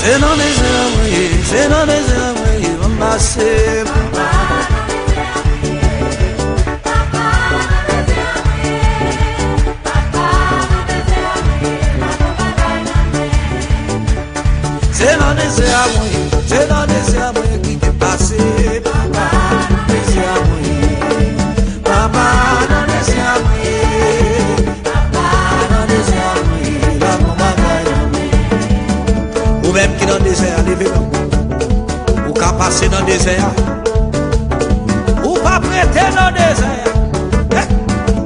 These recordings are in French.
C'est dans les airs, c'est dans les airs, on passe. C'est dans les airs, qui t'est passé. Papa, dans les airs, papa, dans les airs, papa, dans les airs, la maman. Ou même qui dans le désert, levez-vous. Ou qu'à passer dans le désert. Ou pas prêter dans le désert.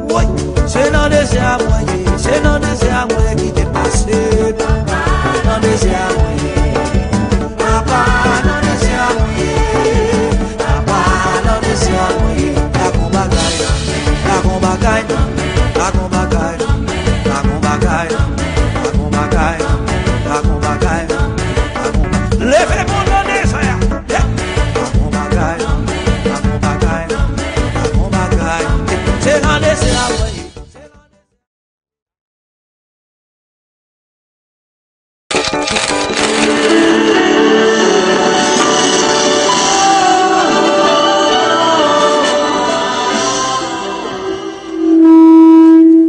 Oui, c'est dans le désert, c'est dans le désert, qui t'est passé. Papa, dans le désert, papa, dans le désert, papa, dans le désert, la combagaille, la combagaille, la combagaille, la combagaille, la combagaille, la combagaille. Levez-vous dans le désert. La combagaille, la combagaille, la combagaille. C'est dans le désert.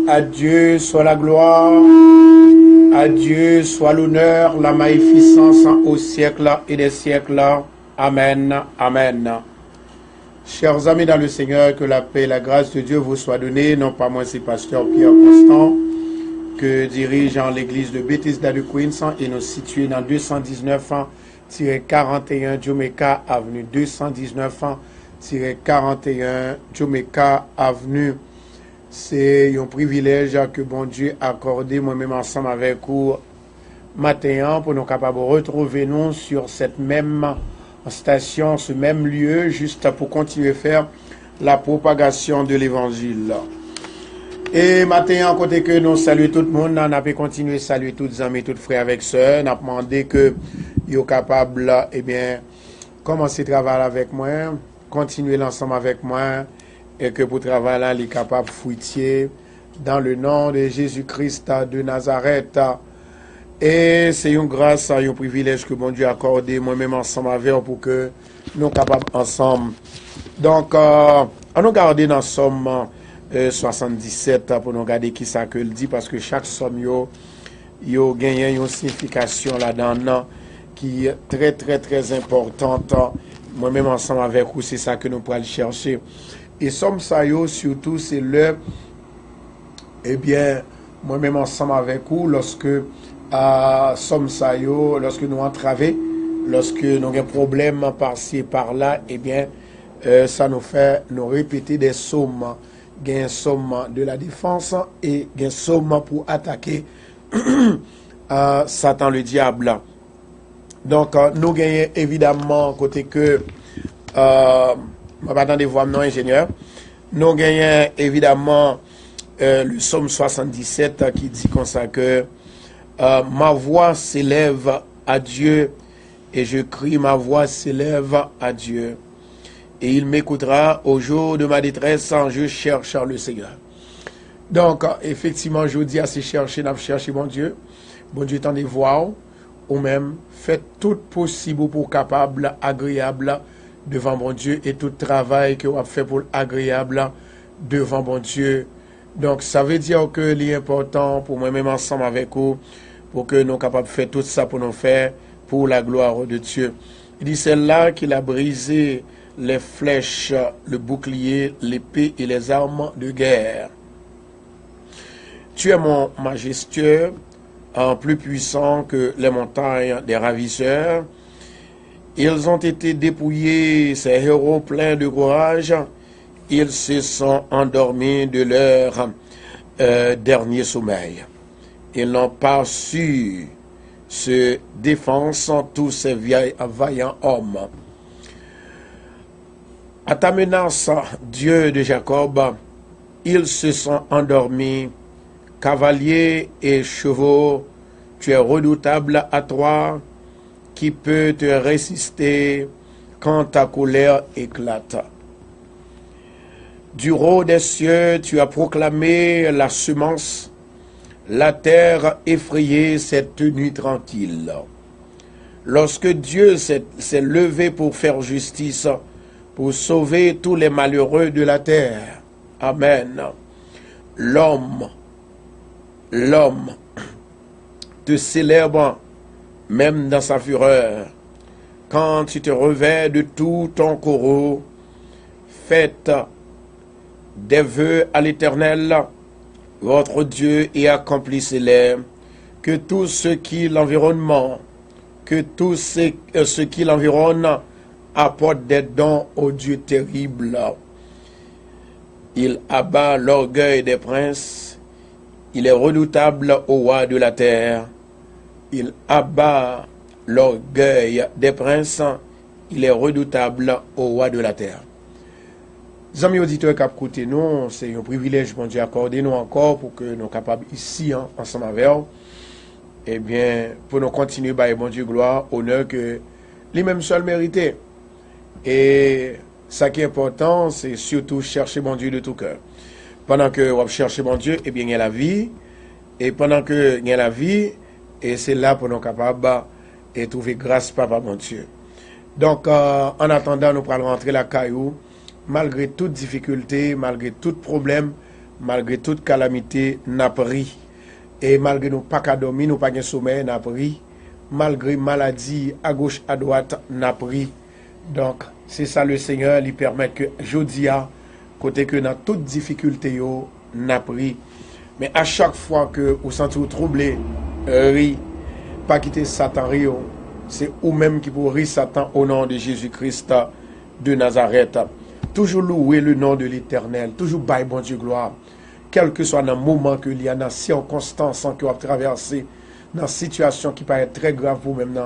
À Dieu soit la gloire, à Dieu soit l'honneur, la magnificence au siècle et des siècles. Amen, amen. Chers amis dans le Seigneur, que la paix et la grâce de Dieu vous soient données. Non pas moi, c'est Pasteur Pierre Constant, que dirigeant l'église de Bethesda de Queens, et nous situés dans 219-41 Jamaica Avenue. 219-41 Jamaica Avenue. C'est un privilège que bon Dieu a accordé moi-même ensemble avec vous matin pour nous capables de retrouver nous sur cette même station, ce même lieu, juste pour continuer à faire la propagation de l'évangile. Et matin, en côté que nous saluons tout le monde, on a pu continuer à saluer tous les amis, tous les frères avec sœurs. On a demandé que ils soient capables, eh bien, commencer à travailler avec moi, continuer l'ensemble avec moi, et que pour travailler là, il est capable de fruitier dans le nom de Jésus-Christ de Nazareth. Et c'est une grâce, un privilège que bon Dieu a accordé moi-même ensemble avec vous pour que nous soyons capables ensemble. Donc, on nous garder dans Somme 77 pour nous regarder qui ça que le dit, parce que chaque somme yo gagne une signification là-dedans qui est très très très importante. Moi-même ensemble avec vous, c'est ça que nous pourrons chercher. Et somme ça yo surtout c'est le, eh bien, moi-même ensemble avec vous, lorsque somme ça yo, lorsque nous entravons, lorsque nous avons un problème par-ci et par-là, eh bien, ça nous fait nous répéter des sommes. Il y a un somme de la défense et il y a un somme pour attaquer Satan le diable. Donc, nous gagnons évidemment, côté que, je vais attendre voir non ingénieur, nous gagnons évidemment le psaume 77 qui dit comme ça que ma voix s'élève à Dieu et je crie, ma voix s'élève à Dieu. Et il m'écoutera au jour de ma détresse, je cherche le Seigneur. Donc, effectivement, je vous dis à se chercher, n'a chercher mon Dieu. Bon Dieu, t'en est voir, ou même, faites tout possible pour capable, agréable devant mon Dieu, et tout travail que vous avez fait pour agréable devant mon Dieu. Donc, ça veut dire que l'important pour moi-même ensemble avec vous, pour que nous soyons capables de faire tout ça pour nous faire, pour la gloire de Dieu. Il dit, c'est là qu'il a brisé les flèches, le bouclier, l'épée et les armes de guerre. Tu es mon majestueux, plus puissant que les montagnes des ravisseurs. Ils ont été dépouillés, ces héros pleins de courage. Ils se sont endormis de leur dernier sommeil. Ils n'ont pas su se défendre tous ces vaillants hommes. À ta menace, Dieu de Jacob, ils se sont endormis. Cavaliers et chevaux, tu es redoutable à toi, qui peut te résister quand ta colère éclate. Du haut des cieux, tu as proclamé la semence, la terre effrayée s'est tenue tranquille. Lorsque Dieu s'est levé pour faire justice, pour sauver tous les malheureux de la terre. Amen. L'homme te célèbre même dans sa fureur. Quand tu te revêts de tout ton courroux, faites des vœux à l'Éternel, votre Dieu, et accomplissez-les. Que tout ce qui l'environne, apporte des dons au Dieu terrible. Il abat l'orgueil des princes, il est redoutable au roi de la terre. Il abat l'orgueil des princes, il est redoutable au roi de la terre. Amis auditeurs qui écoutent nous, c'est un privilège, bon Dieu, accordé nous encore pour que nous soyons capables ici, ensemble avec vous, eh bien, pour nous continuer, bon Dieu, gloire, honneur que lui-même seul méritait. Et ça qui est important, c'est surtout chercher bon Dieu de tout cœur. Pendant que vous cherchez bon Dieu, eh bien, il y a la vie. Et pendant que il y a la vie, et c'est là pour nous capables de trouver grâce, Papa, mon Dieu. Donc, en attendant, nous pourrons rentrer la caillou, malgré toute difficulté, malgré tout problème, malgré toute calamité, n'a pris. Et malgré nous pas qu'à dormir, nous pas de sommeil, n'a pris. Malgré maladie à gauche, à droite, n'a pris. Donc, c'est ça le Seigneur lui permet que jodia, côté que dans toute difficulté, n'a pris. Mais à chaque fois que vous sentez vous troublé, pas quitter Satan, c'est vous-même qui vous rire Satan au nom de Jésus-Christ de Nazareth. Toujours louer le nom de l'Éternel, toujours bailler bon Dieu gloire. Quel que soit le moment que il y a, dans la circonstance que vous avez traversé, dans la situation qui paraît très grave pour vous-même,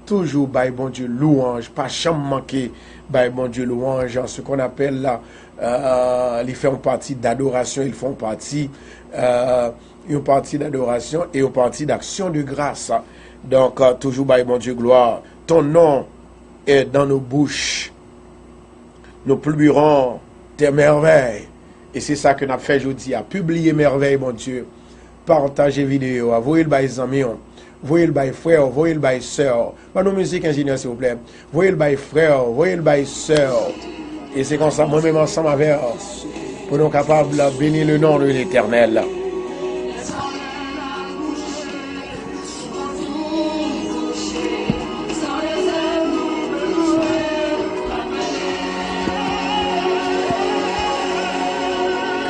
toujours bailler bon Dieu louange, pas jamais manquer bailler bon Dieu louange, ce qu'on appelle là, ils font partie d'adoration, ils font partie une partie d'adoration et une partie d'action de grâce. Donc, toujours bailler bon Dieu gloire. Ton nom est dans nos bouches. Nous publierons tes merveilles. Et c'est ça que nous avons fait aujourd'hui, à publier merveilles, mon Dieu. Partagez vidéo, voyez le bail amis, voyez le bail frère, voyez le bail sœur. Pas nos musiques ingénieurs, s'il vous plaît. Voyez le bail frère, voyez le bail sœur. Et c'est comme ça, moi-même ensemble avec pour nous capables de bénir le nom de l'Éternel.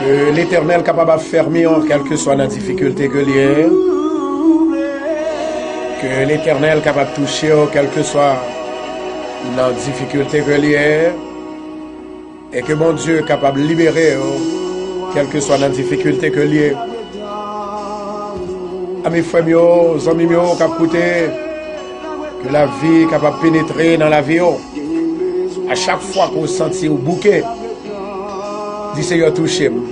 Que l'Éternel capable de fermer en quelle que soit la difficulté que l'il que l'Éternel capable de toucher en quelle que soit la difficulté que l'il et que mon Dieu capable de libérer quelle que soit la difficulté que l'il amis frères mieux, amis mieux, que la vie capable de pénétrer dans la vie à chaque fois qu'on sentit au bouquet. Dis Seigneur, touchez-moi.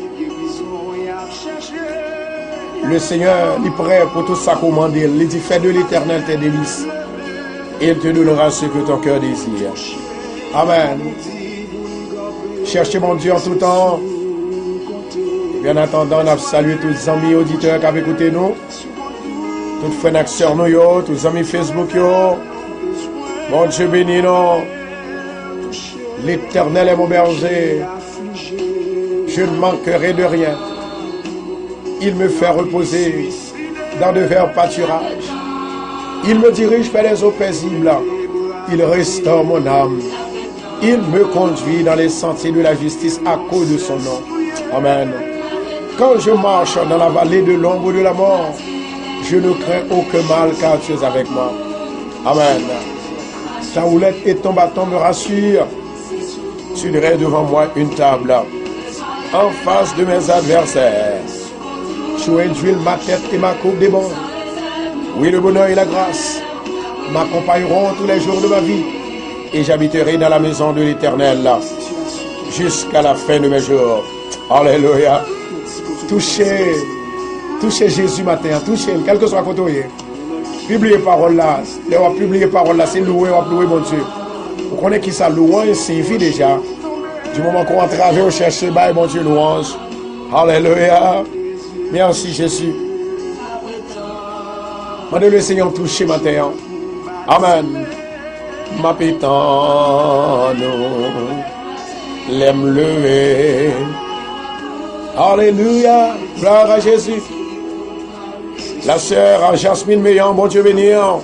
Le Seigneur est prêt pour tout ça commander. Il dit, fais de l'Éternel tes délices. Et il te donnera ce que ton cœur désire. Amen. Cherchez mon Dieu en tout temps. Et bien en attendant, on a salué tous les amis auditeurs qui ont écouté nous. Toutes les frères et sœurs, tous les amis Facebook. Mon Dieu béni nous. L'Éternel est mon berger. Je ne manquerai de rien. Il me fait reposer dans de verts pâturages. Il me dirige vers les eaux paisibles. Il restaure mon âme. Il me conduit dans les sentiers de la justice à cause de son nom. Amen. Quand je marche dans la vallée de l'ombre de la mort, je ne crains aucun mal car tu es avec moi. Amen. Ta houlette et ton bâton me rassurent. Tu dresses devant moi une table en face de mes adversaires. Tu induis ma tête et ma coupe des bons. Oui, le bonheur et la grâce m'accompagneront tous les jours de ma vie. Et j'habiterai dans la maison de l'Éternel jusqu'à la fin de mes jours. Alléluia. Touchez Jésus matin, touchez, quel que soit côté. Publiez parole là. On va publier parole là, c'est louer, on va louer mon Dieu. Vous connaissez qui ça louange signifie déjà. Du moment qu'on entre à chercher, mon Dieu louange. Alléluia. Merci Jésus. Madame le Seigneur touché matin. Amen. M'appétant nous, l'aime lever. Alléluia. Gloire à Jésus. La sœur Jasmine Meillon, bon Dieu bénir.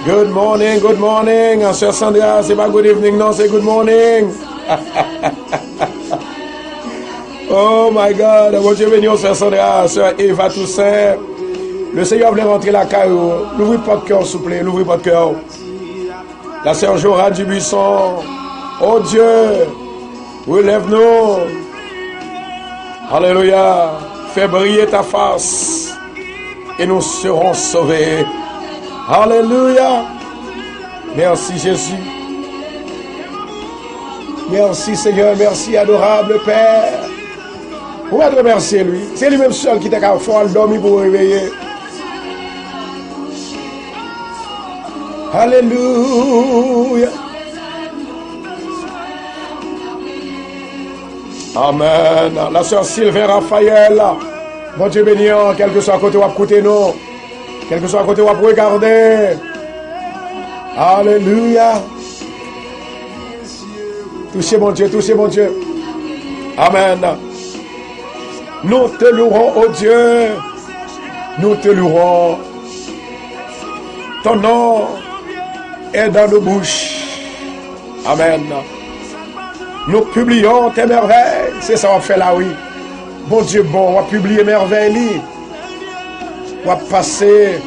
Good morning. Sœur Sandra, c'est pas good evening, non, c'est good morning. Oh my God, bon Dieu bénir, Sœur Sandra, Sœur Eva Toussaint. Le Seigneur voulait rentrer la caillou. N'ouvrez pas de cœur, s'il vous plaît, n'ouvrez pas de cœur. La sœur Jorane Dubuisson. Oh Dieu, relève-nous. Alléluia. Fais briller ta face et nous serons sauvés. Alléluia. Merci Jésus. Merci Seigneur, merci adorable Père. Vous pouvez remercier lui. C'est lui-même seul qui t'a qu'à faire dormir pour réveiller. Alléluia. Amen. La sœur Sylvain Raphaël. Bon Dieu béni, quel que soit à côté où côté nous. Quel que soit à côté où regarder. Alléluia. Touchez mon Dieu, touchez mon Dieu. Amen. Nous te louerons, oh Dieu. Nous te louerons. Ton nom est dans nos bouches. Amen. Nous publions tes merveilles. C'est ça qu'on fait là, oui. Bon Dieu, bon, on va publier merveilles. On va passer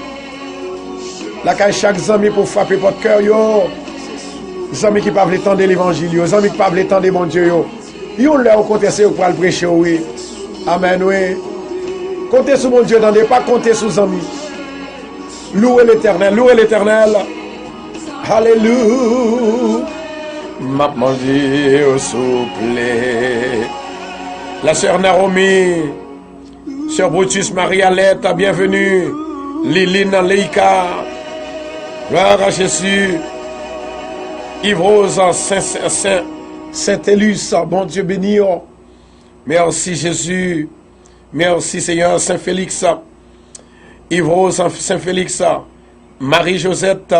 la caille chaque ami pour frapper votre cœur, yo. Les amis qui peuvent l'étendre l'évangile, les amis qui peuvent l'étendre mon Dieu, yo. Yo, là, on compte sur pour le prêcher, oui. Amen, oui. Comptez sur mon Dieu, n'allez pas compter sur les amis. Louez l'éternel, louez l'éternel. Alléluia. M'a mangé au souple. La sœur Naomi, sœur Brutus Marie-Alette, bienvenue. Liline Leïka, gloire à Jésus. Yves-Rose Saint-Élus, bon Dieu béni. Merci Jésus. Merci Seigneur Saint-Félix. Yves-Rose Saint-Félix. Marie-Josette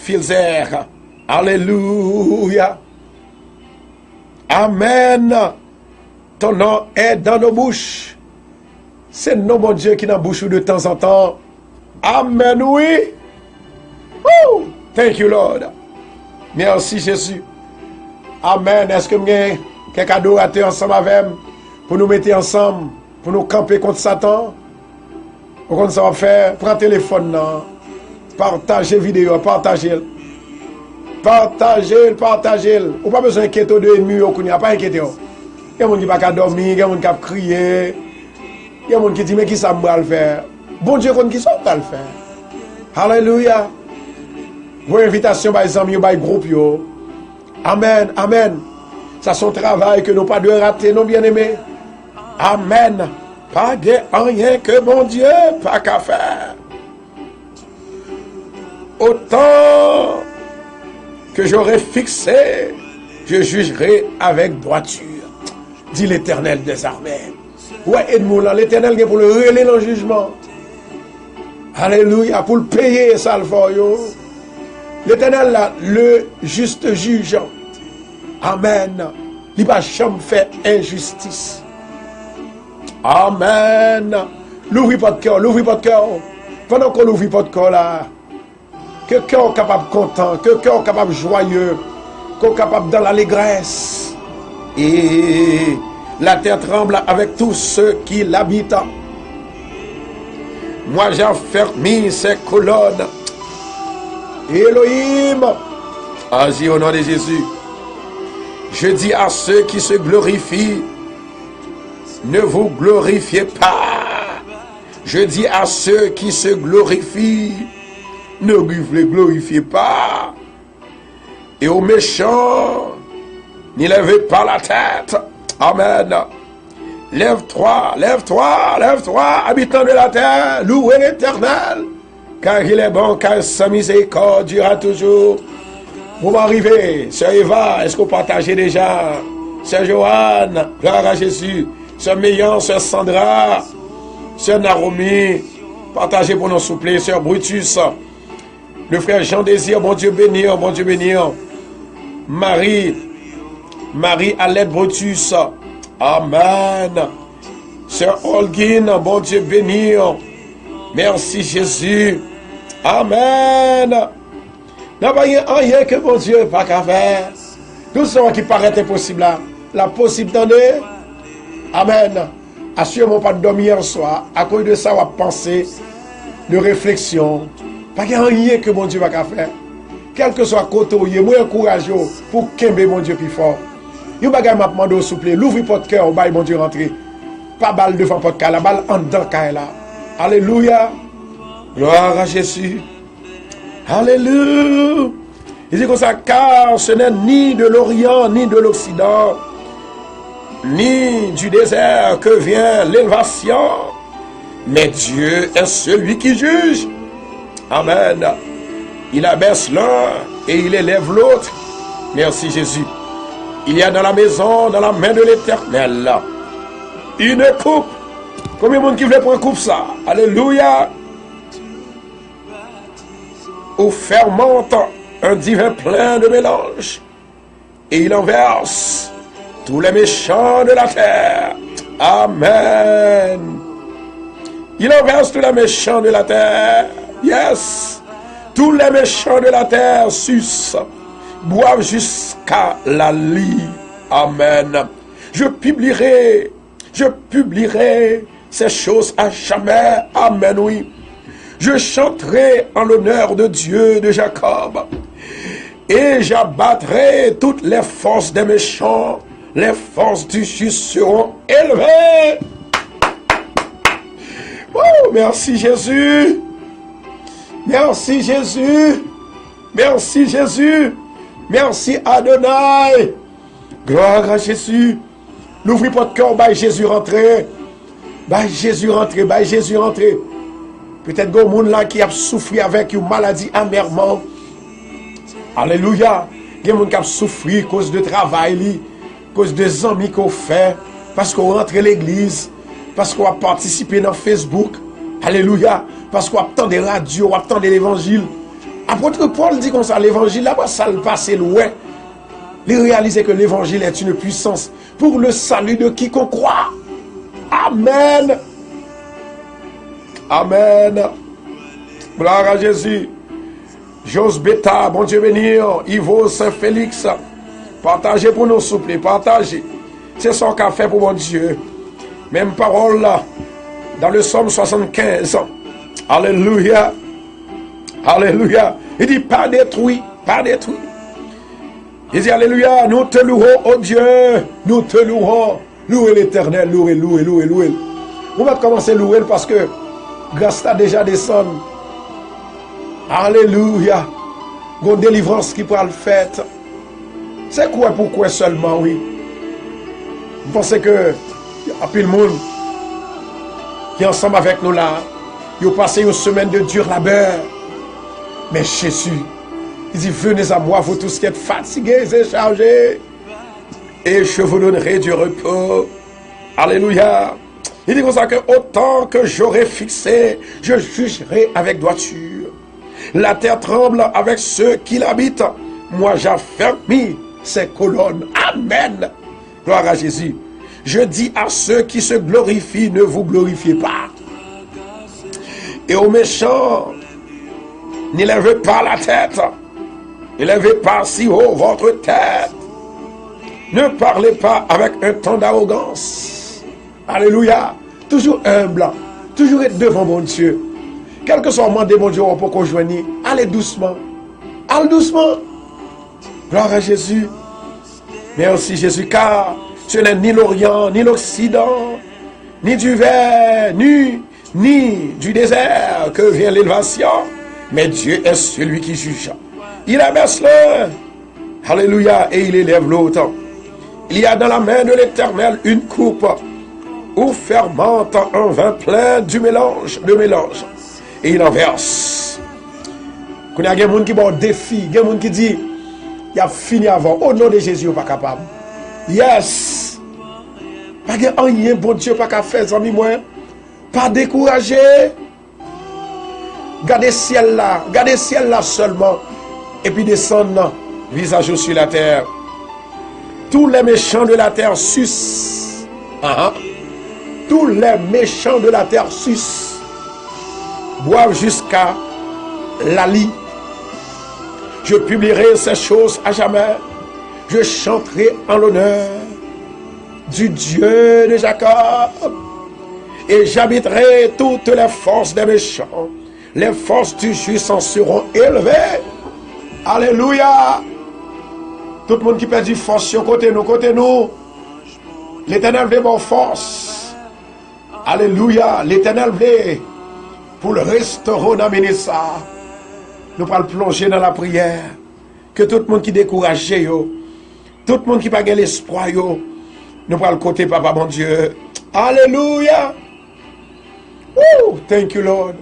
Filzer. Alléluia. Amen. Ton nom est dans nos bouches. C'est le nom, mon Dieu, qui est dans la bouche de temps en temps. Amen, oui. Woo! Thank you, Lord. Merci, Jésus. Amen. Est-ce que vous avez quelques adorateurs ensemble avec nous pour nous mettre ensemble, pour nous camper contre Satan? Vous comprenez ça va faire? Prends le téléphone, non? Partagez vidéo, partagez. Partagez. Ou pas besoin d'inquiéter de ennemis, il n'y a pas inquiété. Il y a des gens qui ne peuvent pas dormir, il y a des gens qui peuvent crier, il y a des gens qui disent mais qui ça va le faire? Bon Dieu, qui ça va le faire? Alléluia. Vos invitations, par exemple, par groupe. Amen, amen. Ça c'est son travail que nous pas de rater, non bien-aimés. Amen. Pas de rien que mon Dieu, pas qu'à faire. Autant que j'aurai fixé, je jugerai avec droiture, dit l'Éternel des armées. Ouais, Edmond, l'Éternel est pour le relayer dans le jugement. Alléluia, pour le payer, ça le fait. L'Éternel, là, le juste juge. Amen. Il va jamais faire injustice. Amen. L'ouvrez pas de cœur, l'ouvrez pas de cœur. Pendant qu'on l'ouvre pas de cœur là, que cœur capable content, que cœur capable joyeux, que capable dans l'allégresse. Et la terre tremble avec tous ceux qui l'habitent. Moi j'ai fermé ces colonnes. Elohim, agis au nom de Jésus. Je dis à ceux qui se glorifient, ne vous glorifiez pas. Je dis à ceux qui se glorifient, ne vous glorifiez pas. Et aux méchants, n'y levez pas la tête. Amen. Lève-toi, habitants de la terre, louez l'Éternel, car il est bon, car sa miséricorde durera toujours. Vous m'arrivez, Sœur Eva, est-ce que vous partagez déjà? Sœur Joanne, gloire à Jésus. Sœur Meillon, Sœur Sandra, Sœur Naomi, Partagez pour nous souffler, sœur Brutus. Le frère Jean Désir, bon Dieu bénir, bon Dieu bénir. Marie Alette Brutus. Amen. Sœur Holguin, bon Dieu bénir. Merci Jésus. Amen. N'a pas rien que mon Dieu pas qu'à faire. Tout ce qui paraît impossible là, la possible d'année. Amen. Assurément pas de dormir hier soir. À cause de ça, on va penser, de réflexion. Pas qu'il y a rien que mon Dieu va faire. Quel que soit côté où il est, moi encourage pour qu'aimer mon Dieu plus fort. Vous bagay m'a demandé au souple, l'ouvrir votre cœur, bail mon Dieu rentrer. Pas balle devant votre cœur, la balle en dedans là. Alléluia. Gloire à Jésus. Alléluia. Il dit comme ça, car ce n'est ni de l'Orient, ni de l'Occident, ni du désert que vient l'élévation, mais Dieu est celui qui juge. Amen. Il abaisse l'un et il élève l'autre. Merci Jésus. Il y a dans la maison, dans la main de l'Éternel, une coupe. Combien de monde qui voulait prendre une coupe ça? Alléluia. Où fermente un divin plein de mélange. Et il en verse tous les méchants de la terre. Amen. Il en verse tous les méchants de la terre. Yes. Tous les méchants de la terre sucent, boivent jusqu'à la lie. Amen. Je publierai ces choses à jamais. Amen, oui. Je chanterai en l'honneur de Dieu de Jacob. Et j'abattrai toutes les forces des méchants. Les forces du juste seront élevées. Oh, merci Jésus. Merci Jésus. Merci Jésus. Merci Adonai. Gloire à Jésus. N'ouvrez pas de cœur, bah Jésus rentrer. Bah Jésus rentrer, bah Jésus rentrer. Peut-être qu'il y a des gens là qui a souffert avec une maladie amèrement. Alléluia. Il y a des gens qui ont souffert à cause de travail, à cause des amis qu'on fait, parce qu'on rentre à l'église, parce qu'on a participé dans Facebook. Alléluia. Parce qu'on attend des radios, on attend de l'évangile. Apôtre Paul dit comme ça, l'évangile, là-bas, ça le passe loin. Il réalise que l'évangile est une puissance pour le salut de quiconque croit. Amen. Amen. Gloire à Jésus. Jos Beta, bon Dieu bénir. Ivo Saint-Félix. Partagez pour nous, s'il vous plaît. Partagez. C'est son qu'a fait pour mon Dieu. Même parole là. Dans le psaume 75. Alléluia. Alléluia. Il dit pas détruit. Pas détruit. Il dit Alléluia. Nous te louons, oh Dieu. Nous te louons. Louez l'Éternel. Louez, louez, louez, louez. On va commencer à louer parce que grâce à déjà descendu. Alléluia. Une délivrance qui pourra le faire. C'est quoi pourquoi seulement, oui. Vous pensez que il y a plus de monde qui est ensemble avec nous là. Ils ont passé une semaine de dur labeur. Mais Jésus, il dit, venez à moi, vous tous qui êtes fatigués et chargés, et je vous donnerai du repos. Alléluia. Il dit comme ça que autant que j'aurai fixé, je jugerai avec droiture. La terre tremble avec ceux qui l'habitent. Moi j'affermis ses colonnes. Amen. Gloire à Jésus. Je dis à ceux qui se glorifient, ne vous glorifiez pas. Et aux méchants, n'élevez pas la tête. N'élevez pas si haut votre tête. Ne parlez pas avec un ton d'arrogance. Alléluia. Toujours humble. Toujours être devant mon Dieu. Quel que soit le moment de mon Dieu, pour qu'on joigne, allez doucement. Allez doucement. Gloire à Jésus. Merci Jésus, car ce n'est ni l'Orient, ni l'Occident, ni du vert, ni du désert que vient l'élévation, mais Dieu est celui qui juge. Il abaisse l'un, alléluia, et il élève l'autre. Il y a dans la main de l'Éternel une coupe où fermente un vin plein de mélange. Et il en verse. Il y a des gens qui ont des défi, il y a des gens qui disent, il a fini avant. Au nom de Jésus, pas capable. Yes. Pas de rien, bon Dieu, pas qu'à faire, amis moi. Pas décourager. Gardez ciel là seulement. Et puis descendre, visage sur la terre. Tous les méchants de la terre sucent. Tous les méchants de la terre sucent. Boivent jusqu'à la lie. Je publierai ces choses à jamais. Je chanterai en l'honneur du Dieu de Jacob. Et j'habiterai toutes les forces des méchants. Les forces du juste en seront élevées. Alléluia. Tout le monde qui perd du force sur côté nous. L'Éternel veut mon force. Alléluia. L'Éternel veut pour le restaurer dans ça. Nous allons plonger dans la prière. Que tout le monde qui est découragé, tout le monde qui n'a pas l'espoir, nous allons côté Papa mon Dieu. Alléluia. Thank you, Lord.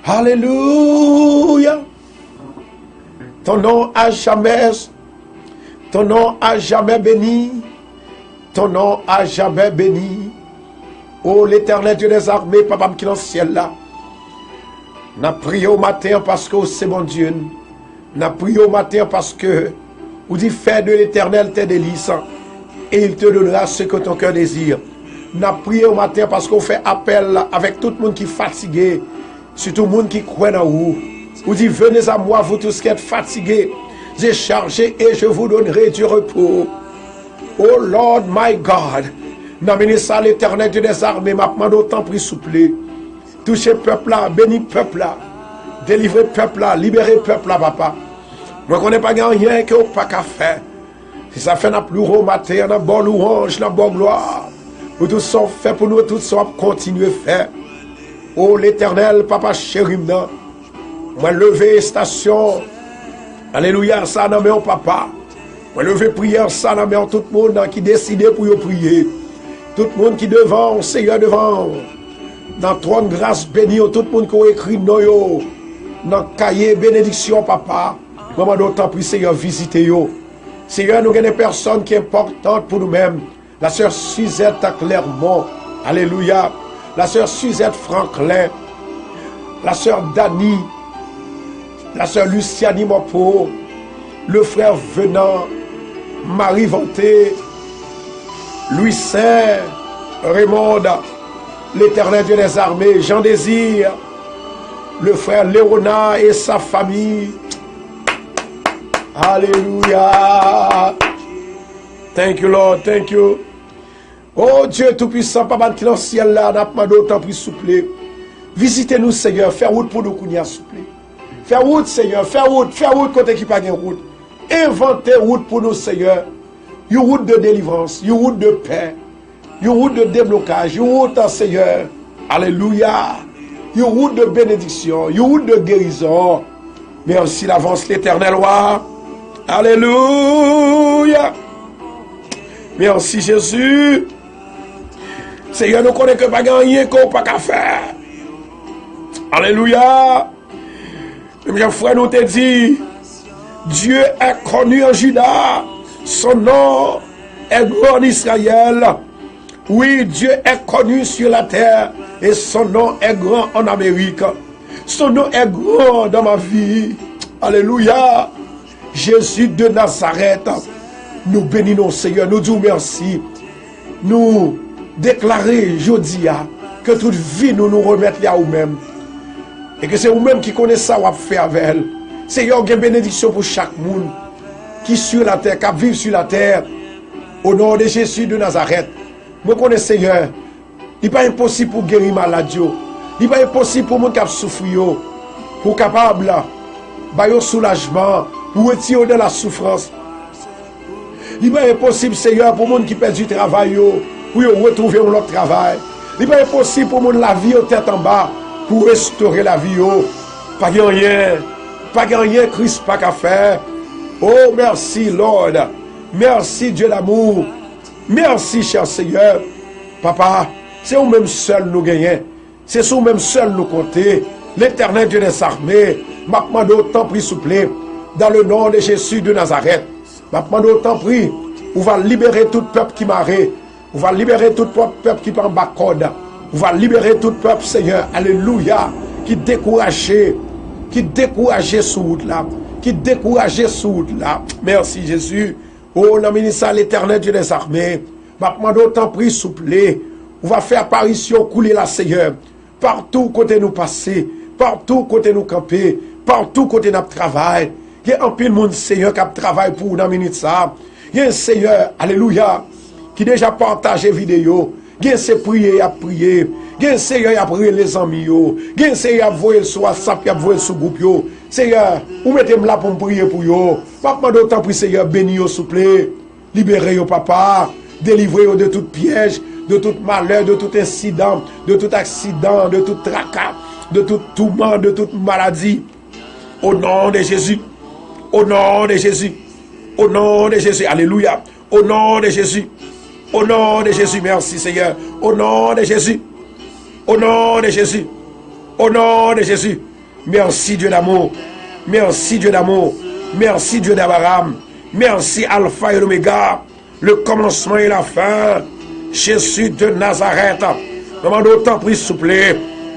Alléluia. Ton nom à jamais béni. Ton nom à jamais béni. Oh, l'Éternel Dieu des armées, Papa qui est dans le ciel là. N'a prié au matin parce que c'est mon Dieu. N'a prié au matin parce que vous dit fais de l'Éternel tes délices et il te donnera ce que ton cœur désire. N'a prié au matin parce qu'on fait appel avec tout le monde qui est fatigué, surtout le monde qui croit en vous. Vous dit venez à moi vous tous qui êtes fatigués, j'ai chargé et je vous donnerai du repos. Oh Lord my God, n'amenez ça l'Éternel Dieu des armées, m'a demandé autant pris souple. Touchez peuple là, bénis peuple là, délivrez peuple là, libérez peuple là, papa. Moi, je ne connais pas rien que vous pas qu'à faire. Si ça fait un plus haut matin, un bon louange, un bon gloire. Nous tous sommes faits pour nous, tous sommes continuer à faire. Oh l'Éternel, papa chéri, moi lever station. Alléluia, ça n'a pas papa. Moi lever prière, ça n'a pas tout le monde qui décide pour prier. Tout le monde qui devant, Seigneur devant. Dans trône grâce béni, tout le monde qui a écrit nous. Dans cahier bénédiction, papa. Maman d'autant plus Seigneur visiter yo. Seigneur, nous avons des personnes qui sont importantes pour nous-mêmes. La sœur Suzette Clermont. Alléluia. La sœur Suzette Franklin. La sœur Dani. La sœur Luciani Mopo. Le frère Venant. Marie Vanté. Louis Saint. Raymond. L'Éternel Dieu des armées. Jean Désir. Le frère Léonard et sa famille. Alléluia. Thank you, Lord. Thank you. Oh Dieu Tout-Puissant, Papa qui est dans le ciel là, n'a pas d'autant plus souple. Visitez-nous, Seigneur. Faire route pour nous, Kounia, souple. Faire route, Seigneur. Faire route côté qui pas de route. Inventez route pour nous, Seigneur. Une route de délivrance, une route de paix, une route de déblocage, une route, Seigneur. Alléluia. Une route de bénédiction, une route de guérison. Merci l'avance l'Éternel roi. Alléluia. Merci Jésus. Seigneur, nous connaissons que pas gagner qu'on pas qu'à faire. Alléluia. Mes frères, nous te dit, Dieu est connu en Juda. Son nom est grand en Israël. Oui, Dieu est connu sur la terre et son nom est grand en Amérique. Son nom est grand dans ma vie. Alléluia. Jésus de Nazareth. Nous bénissons Seigneur. Nous disons merci. Nous déclarons aujourd'hui que toute vie nous remettons à vous-même. Et que c'est vous-même qui connaissez ça ou fait avec elle. Seigneur, une bénédiction pour chaque monde qui sur la terre, qui vit sur la terre. Au nom de Jésus de Nazareth. Moi connais Seigneur. Il n'est pas impossible pour guérir maladie. Il n'est pas impossible pour les gens qui souffrent, pour capable de soulagement, pour retirer de la souffrance. Il n'est pas impossible, Seigneur, pour les gens qui perdent du travail, pour retrouver leur travail. Il n'est pas impossible pour les gens la vie au tête en bas, pour restaurer la vie. Pas rien, Christ, pas qu'à faire. Oh, merci, Lord. Merci, Dieu d'amour. Merci, cher Seigneur. Papa, c'est vous-même seul nous gagnons. C'est sur vous-même seul nous compter. L'Éternel Dieu des armées m'a demandé autant pris souple. Dans le nom de Jésus de Nazareth. M'a demandé autant pris. On va libérer tout peuple qui marre. On va libérer tout peuple qui prend bas code. On va libérer tout peuple, Seigneur. Alléluia. qui découragé sur route là, qui découragé sur route là. Merci Jésus. Oh, dans le ministère l'Éternel Dieu des armées, m'a demandé autant pris souple. On va faire apparition, couler la Seigneur. Partout côté nous passer, partout côté nous camper, partout côté nous travail. Il y a un pile monde Seigneur qui travaille pour nous dans minute ça. Il y a un Seigneur, alléluia, qui déjà partagé vidéo. Il y a un prier à prier. Il y a un Seigneur à prier les amis. Il y a un Seigneur à voir sur WhatsApp, à voir sur groupe. Seigneur, vous mettez-moi là pour me prier pour vous. Papa, d'autant pour Seigneur, bénis vous, s'il vous plaît. Libérez vous, papa. Délivrez vous de tout piège, de tout malheur, de tout incident, de tout accident, de tout tracas, de tout tourment, de toute maladie. Au nom de Jésus. Au nom de Jésus. Au nom de Jésus. Alléluia. Au nom de Jésus. Au nom de Jésus. Merci Seigneur. Au nom de Jésus. Au nom de Jésus. Au nom de Jésus. Merci Dieu d'amour. Merci Dieu d'amour. Merci Dieu d'Abraham. Merci Alpha et l'Oméga. Le commencement et la fin. Jésus de Nazareth. Demande autant pris souple.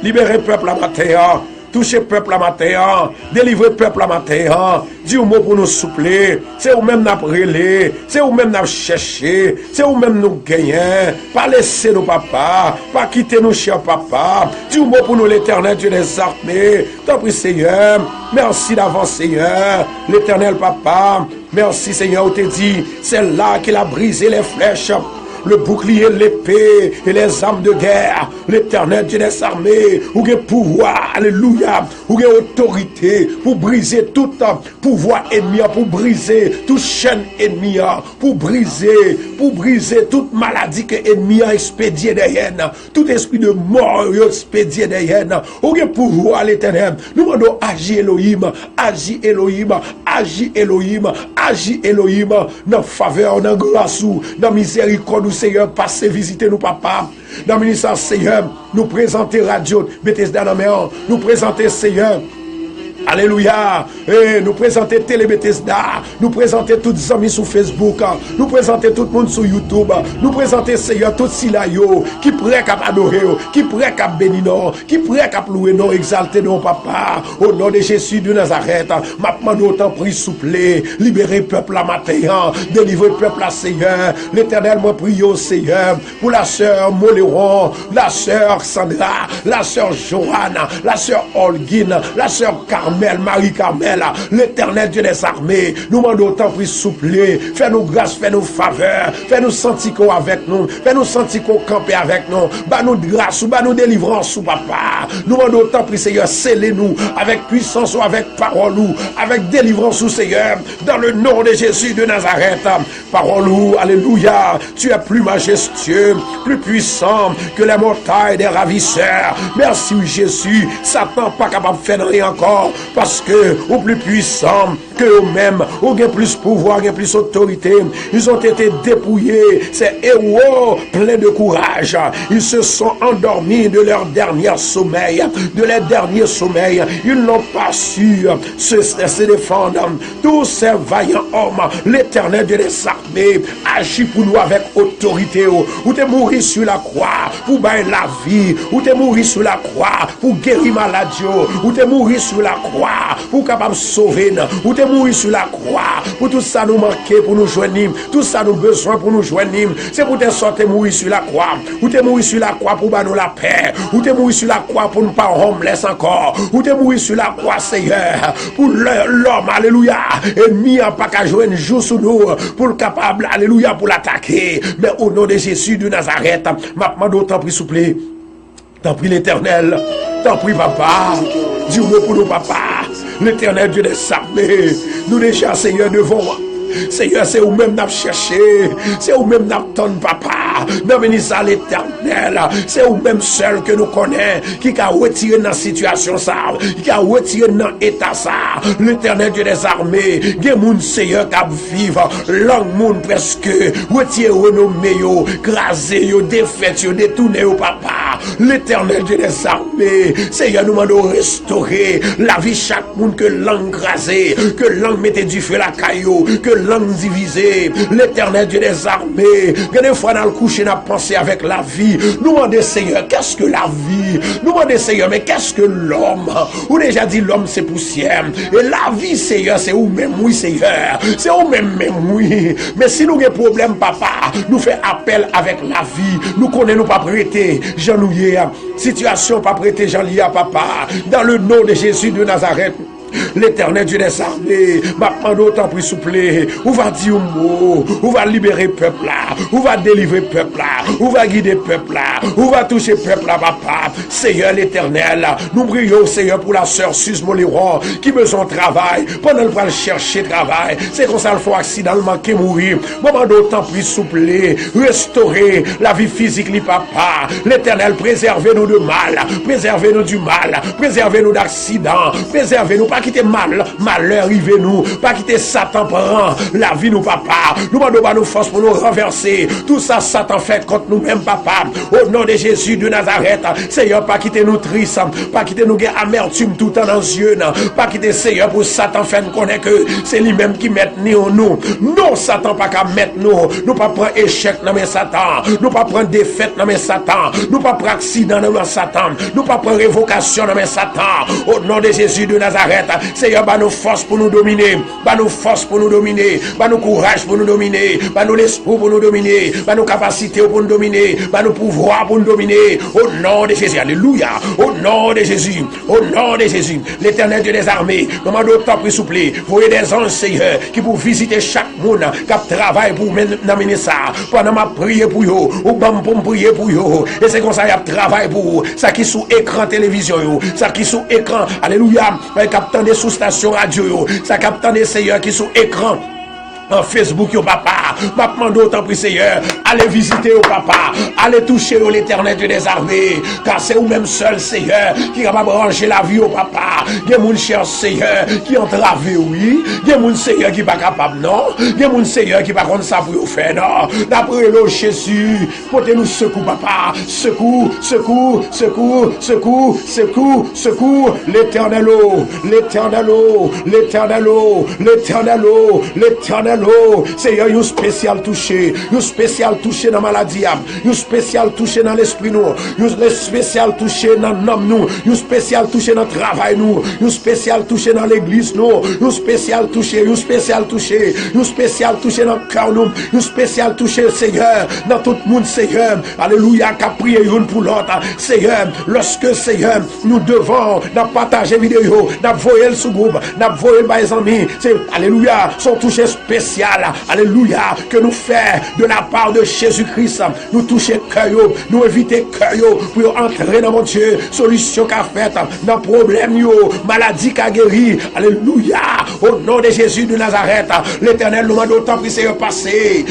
Libérez peuple à matin. Touchez peuple à matin. Délivrez peuple à matin. Dis un mot pour nous soupler. C'est où même nous brûler. C'est où même nous chercher. C'est où même nous gagner. Pas laisser nos papas. Pas quitter nos chers papas. Dis un mot pour nous l'Éternel Dieu des armées. T'en prie Seigneur. Merci d'avance Seigneur. L'Éternel papa. Merci Seigneur. On te dit. C'est là qu'il a brisé les flèches. Le bouclier, l'épée et les armes de guerre. L'Éternel Dieu des armées, où il y a pouvoir, alléluia, où il y a autorité pour briser tout pouvoir ennemi, pour briser toute chaîne ennemi, pour briser toute maladie que l'ennemi a expédié derrière, tout esprit de mort expédié derrière. Où il y a pouvoir, l'Éternel. Nous demandons agir Elohim, agir Elohim, agir Elohim, agir Elohim, dans faveur, dans grâce, dans miséricorde. Seigneur, passez visiter nous, papa. Dans le ministère, Seigneur, nous présenter Radio Bethesda dans Méan. Nous présenter, Seigneur. Alléluia. Et nous présenter Télé Bethesda. Nous présenter tous les amis sur Facebook. Nous présenter tout le monde sur YouTube. Nous présenter, Seigneur, tout Silayo qui prêt qu'à adorer, qui prêt qu'à bénir, qui prêt qu'à louer, non, exalter, non, papa. Au nom de Jésus de Nazareth, maintenant, autant prie souple, libérer peuple à matin, délivrer peuple à Seigneur. L'Éternel, moi prie au Seigneur pour la sœur Moléron, la sœur Sandra, la sœur Johanna, la sœur Olguine, la sœur Carmel, Marie-Carmel, l'Éternel Dieu des armées, nous demandons autant pris souple, fais-nous grâce, fais-nous faveur, fais-nous sentir qu'on avec nous, fais-nous sentir qu'on campe avec nous, bah nous grâce, bah nous délivrance, papa, nous demandons autant pris Seigneur, scellez-nous avec puissance ou avec parole ou avec délivrance ou Seigneur, dans le nom de Jésus de Nazareth, parole ou, alléluia, tu es plus majestueux, plus puissant que les montagnes des ravisseurs, merci Jésus, Satan pas capable de faire rien encore, parce que au plus puissant que eux-mêmes, ou bien plus pouvoir, bien plus autorité, ils ont été dépouillés, ces héros pleins de courage, ils se sont endormis de leur dernier sommeil, ils n'ont pas su se défendre. Tous ces vaillants hommes, l'Éternel de les armées agit pour nous avec autorité, ou t'es mouru sur la croix pour bailler la vie, ou t'es mouru sur la croix pour guérir maladie, ou t'es mouru sur la croix pour capable sauver, ou t'es mouru sur la croix pour tout ça nous manquer pour nous joindre, tout ça nous besoin pour nous joindre, c'est pour te sortir mourir sur la croix, ou t'es mouru sur la croix pour nous la paix, ou t'es mouru sur la croix pour ne pas homeless encore, ou t'es mouru sur la croix Seigneur pour l'homme, alléluia, ennemi n'a pas qu'à jouer un jour sur nous pour le capable, alléluia, pour l'attaquer, mais au nom de Jésus de Nazareth, maintenant d'autant pris souple. T'en prie l'Éternel, t'en prie papa, dis-moi pour nous papa, l'Éternel Dieu des armées, nous déjà Seigneur devant moi. Seigneur, c'est où-même n'a cherché, c'est où-même n'a ton papa, n'a venu ça l'Éternel, c'est où-même seul que nous connaissons, qui a retiré dans la situation ça, qui a retiré dans l'état ça, l'Éternel Dieu des armées, des moun Seigneur qui vivent, langue moun presque, retiré renommé yo, crasé yo, défait yo, détourné yo papa, l'Éternel Dieu des armées, Seigneur nous demandons restaurer la vie chaque monde que langue crasée, que langue mettait du feu la caillou, que langue divisée, l'Éternel Dieu des armées, que des fois dans le coucher n'a pensé avec la vie, Nous demandons, Seigneur, qu'est-ce que la vie? Nous demandons, Seigneur, mais qu'est-ce que l'homme? Ou déjà dit, l'homme, c'est poussière. Et la vie, Seigneur, c'est où-même, oui, Seigneur. C'est où-même, oui. Mais si nous avons des problèmes, papa, nous faisons appel avec la vie. Nous connaissons pas prêter, Jean-Nouye. Situation pas prêter, Jean-Lia, papa. Dans le nom de Jésus de Nazareth. L'Éternel Dieu des armées, maintenant autant pris souple, ou va dire un mot, ou va libérer peuple là, ou va délivrer peuple là, ou va guider peuple là, ou va toucher peuple là, papa. Seigneur l'Éternel, nous prions Seigneur pour la sœur Suze Moléron qui besoin de travail, pendant le va chercher travail, c'est comme ça le faut accidentellement qui mourir. Moment d'autant pris souple, restaurer la vie physique li papa. L'Éternel préservez-nous de mal, préservez-nous du mal, préservez-nous d'accidents, préservez-nous pas quitter malheur arrive nous, pas quitter Satan prend la vie nous papa. Nous demandons pas nos forces pour nous renverser tout ça Satan fait contre nous-mêmes papa. Au nom de Jésus de Nazareth, Seigneur, pas quitter nous tristes, pas quitter nous amertume tout en dans yeux, pas quitter Seigneur pour Satan fait nous connaître que c'est lui-même qui met nous. Non Satan pas qu'à mettre nous pas prendre échec dans mes Satan, nous pas prendre défaite dans mes Satan, nous pas prendre accident dans mes Satan, nous pas prendre révocation dans mes Satan. Au nom de Jésus de Nazareth, Seigneur, bah nos forces pour nous dominer, bah nos forces pour nous dominer, bah nos courage pour nous dominer, bah nos l'esprit pour nous dominer, bah nos capacités pour nous dominer, bah nos pouvoirs pour nous dominer. Au nom de Jésus, alléluia. Au nom de Jésus, au nom de Jésus, l'Éternel Dieu des armées, comment d'autant plus souple, voyez des anges, Seigneur, qui pour visiter chaque monde, qui travaille pour m'amener ça, pendant ma prière pour eux, ou bon pour me prier pour eux, et c'est comme ça qu'il travaille pour eux, ça qui sous écran télévision, ça qui sous écran, alléluia, captant des sous-stations radio, ça captant des seigneurs qui sont écran en Facebook, yo papa, maintenant d'autant plus Seigneur, allez visiter au papa, allez toucher l'Éternel Dieu des armées, car c'est vous même seul Seigneur qui est capable de brancher la vie au papa. Il y a mon cher Seigneur qui entravé, oui, il y a mon Seigneur qui n'est pas capable, non, il y a mon Seigneur qui n'est pas contre ça pour vous faire, non. D'après le Jésus, portez-nous secours, papa, secours, secours, secours, secours, secours, secours, l'Éternel eau, l'Éternel eau, l'Éternel eau, l'Éternel eau, l'Éternel Seigneur, un spécial touché dans la maladie, un spécial touché dans l'esprit nous, un spécial touché dans l'homme nous, un spécial touché dans le travail nous, un spécial touché dans l'église nous, un spécial touché dans le cœur nous, un spécial touché Seigneur dans tout le monde Seigneur, alléluia, qu'a prié une pour l'autre Seigneur, lorsque Seigneur nous devons partager vidéo, voyer sous groupe, voyer les amis, c'est alléluia, sont touchés spécial, alléluia, que nous faisons de la part de Jésus-Christ, nous toucher cœur, nous éviter cœur, pour entrer dans mon Dieu, solution qu'a faite, dans problème, maladie qu'a guéri, alléluia, au nom de Jésus de Nazareth, l'Éternel nous demande autant pour Seigneur passer,